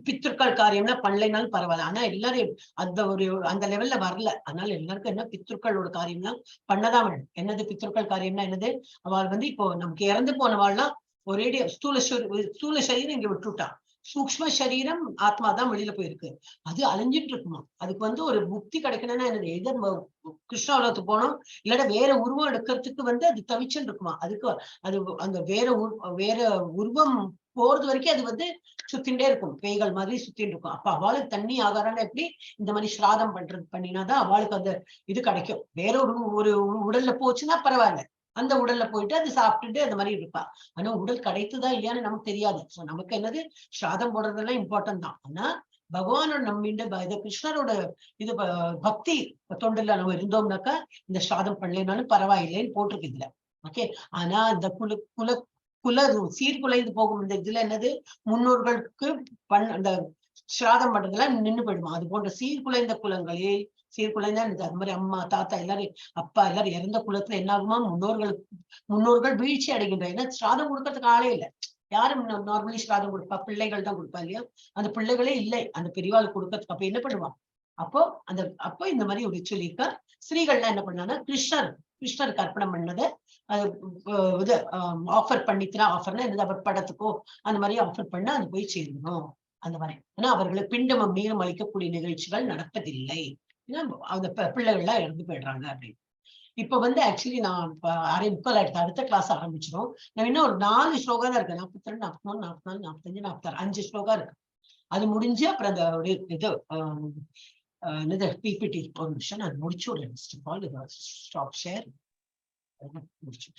பித்ருக்கள் காரியம்னா பண்ணலைனாலும் பரவாயில்ல. ஆனா எல்லாரும் அந்த லெவல்ல வரல. அதனால எல்லாருக்கும் என்ன பித்ருக்களோட காரியம்லாம் பண்ணதான் வேணும். என்னது பித்ருக்கள் காரியம்னா என்னது, அவள் இப்போ நமக்கு இறந்து போனவாள்லாம் ஒரேடி ஸ்தூல சரீரம் இங்க விட்டுட்டான். சூக்ஷ்ம சரீரம் ஆத்மா தான் வெளியில போயிருக்கு. அது அழிஞ்சிட்டு இருக்குமா. அதுக்கு ஒரு முக்தி கிடைக்கணும்னா என்னது, எதோ கிருஷ்ணாவலத்துக்கு போனோம் இல்லாட்ட வேற உருவம் எடுக்கிறதுக்கு அது தவிச்சுன்னு இருக்குமா. அதுக்கு அது அந்த வேற உருவம் போறது வரைக்கும் அது சுத்தின்ண்டே இருக்கும், பேய்கள் மாதிரி சுத்தின்னு இருக்கும். அப்ப அவளுக்கு தண்ணி ஆகாரம்னா எப்படி இந்த மாதிரி ஸ்ராதம் பண்ணினாதான் அவளுக்கு அந்த இது கிடைக்கும். வேற ஒரு உடல்ல போச்சுன்னா பரவாயில்ல, அந்த உடல்ல போயிட்டு அது சாப்பிட்டுட்டு அந்த மாதிரி இருப்பா. ஆனா உடல் கிடைத்துதான் இல்லையான்னு நமக்கு தெரியாது. சோ நமக்கு என்னது, ஸ்ராதம் போடுறதெல்லாம் இம்பார்ட்டன்ட் தான். ஆனா பகவானோட நம்பிண்ட கிருஷ்ணரோட பக்தி தொண்டுல நம்ம இருந்தோம்னாக்கா இந்த ஸ்ராதம் பண்ணலைனாலும் பரவாயில்லைன்னு போட்டிருக்கு இதுல. ஓகே. ஆனா இந்த குல சீர்குலைந்து போகும் இந்த இதுல என்னது, முன்னோர்களுக்கு அந்த ஸ்ராதம் பண்றதெல்லாம் நின்னு போயிடுமா. அது போன்ற சீர்குலைந்த குலங்களில் சீர்குலைந்தா அது மாதிரி அம்மா தாத்தா எல்லாரும் அப்பா எல்லாரும் இறந்த குலத்துல என்ன ஆகுமா, முன்னோர்கள் வீழ்ச்சி அடைகின்ற. ஏன்னா ஸ்ராதம் கொடுக்கறதுக்கு ஆளே இல்லை. யாரும் நார்மலி ஸ்ராதம் கொடுப்பா, பிள்ளைகள் தான் கொடுப்பா இல்லையா. அந்த பிள்ளைகளே இல்லை அந்த பெரியவாள் கொடுக்கறதுக்கு. அப்ப என்ன பண்ணுவான், அப்போ இந்த மாதிரி ஒரு சொல்லியிருக்கா. ஸ்திரீகள்லாம் என்ன பண்ணாங்கன்னா கிருஷ்ணருக்கு அர்ப்பணம் பண்ணதை இது ஆஃபர் பண்ணிக்கிறா. ஆஃபர்னா என்னது, அவர் படத்துக்கோ அந்த மாதிரி ஆஃபர் பண்ண அது போய் சேரணும் அந்த மாதிரி. ஏன்னா அவர்களுக்கு பிண்டமம் நீரும் அளிக்கக்கூடிய நிகழ்ச்சிகள் நடப்பதில்லை. ஏன்னா அந்த பிள்ளைகள்லாம் இறந்து போயிடுறாங்க அப்படின்னு. இப்ப வந்து ஆக்சுவலி நான் 6:45 ஆயிடுத்து. அடுத்த கிளாஸ் ஆரம்பிச்சிடும். நான் இன்னும் ஒரு 4 ஸ்லோகா தான் இருக்கு. 42, 43, 44, 45, 46, 5 ஸ்லோகா இருக்கு. அது முடிஞ்சு அப்புறம் அந்த இது என்னது பிபிடி ஒரு நிமிஷம் நான் முடிச்சு விடுறேன். ஸ்டாப் ஷேர் முடிச்சு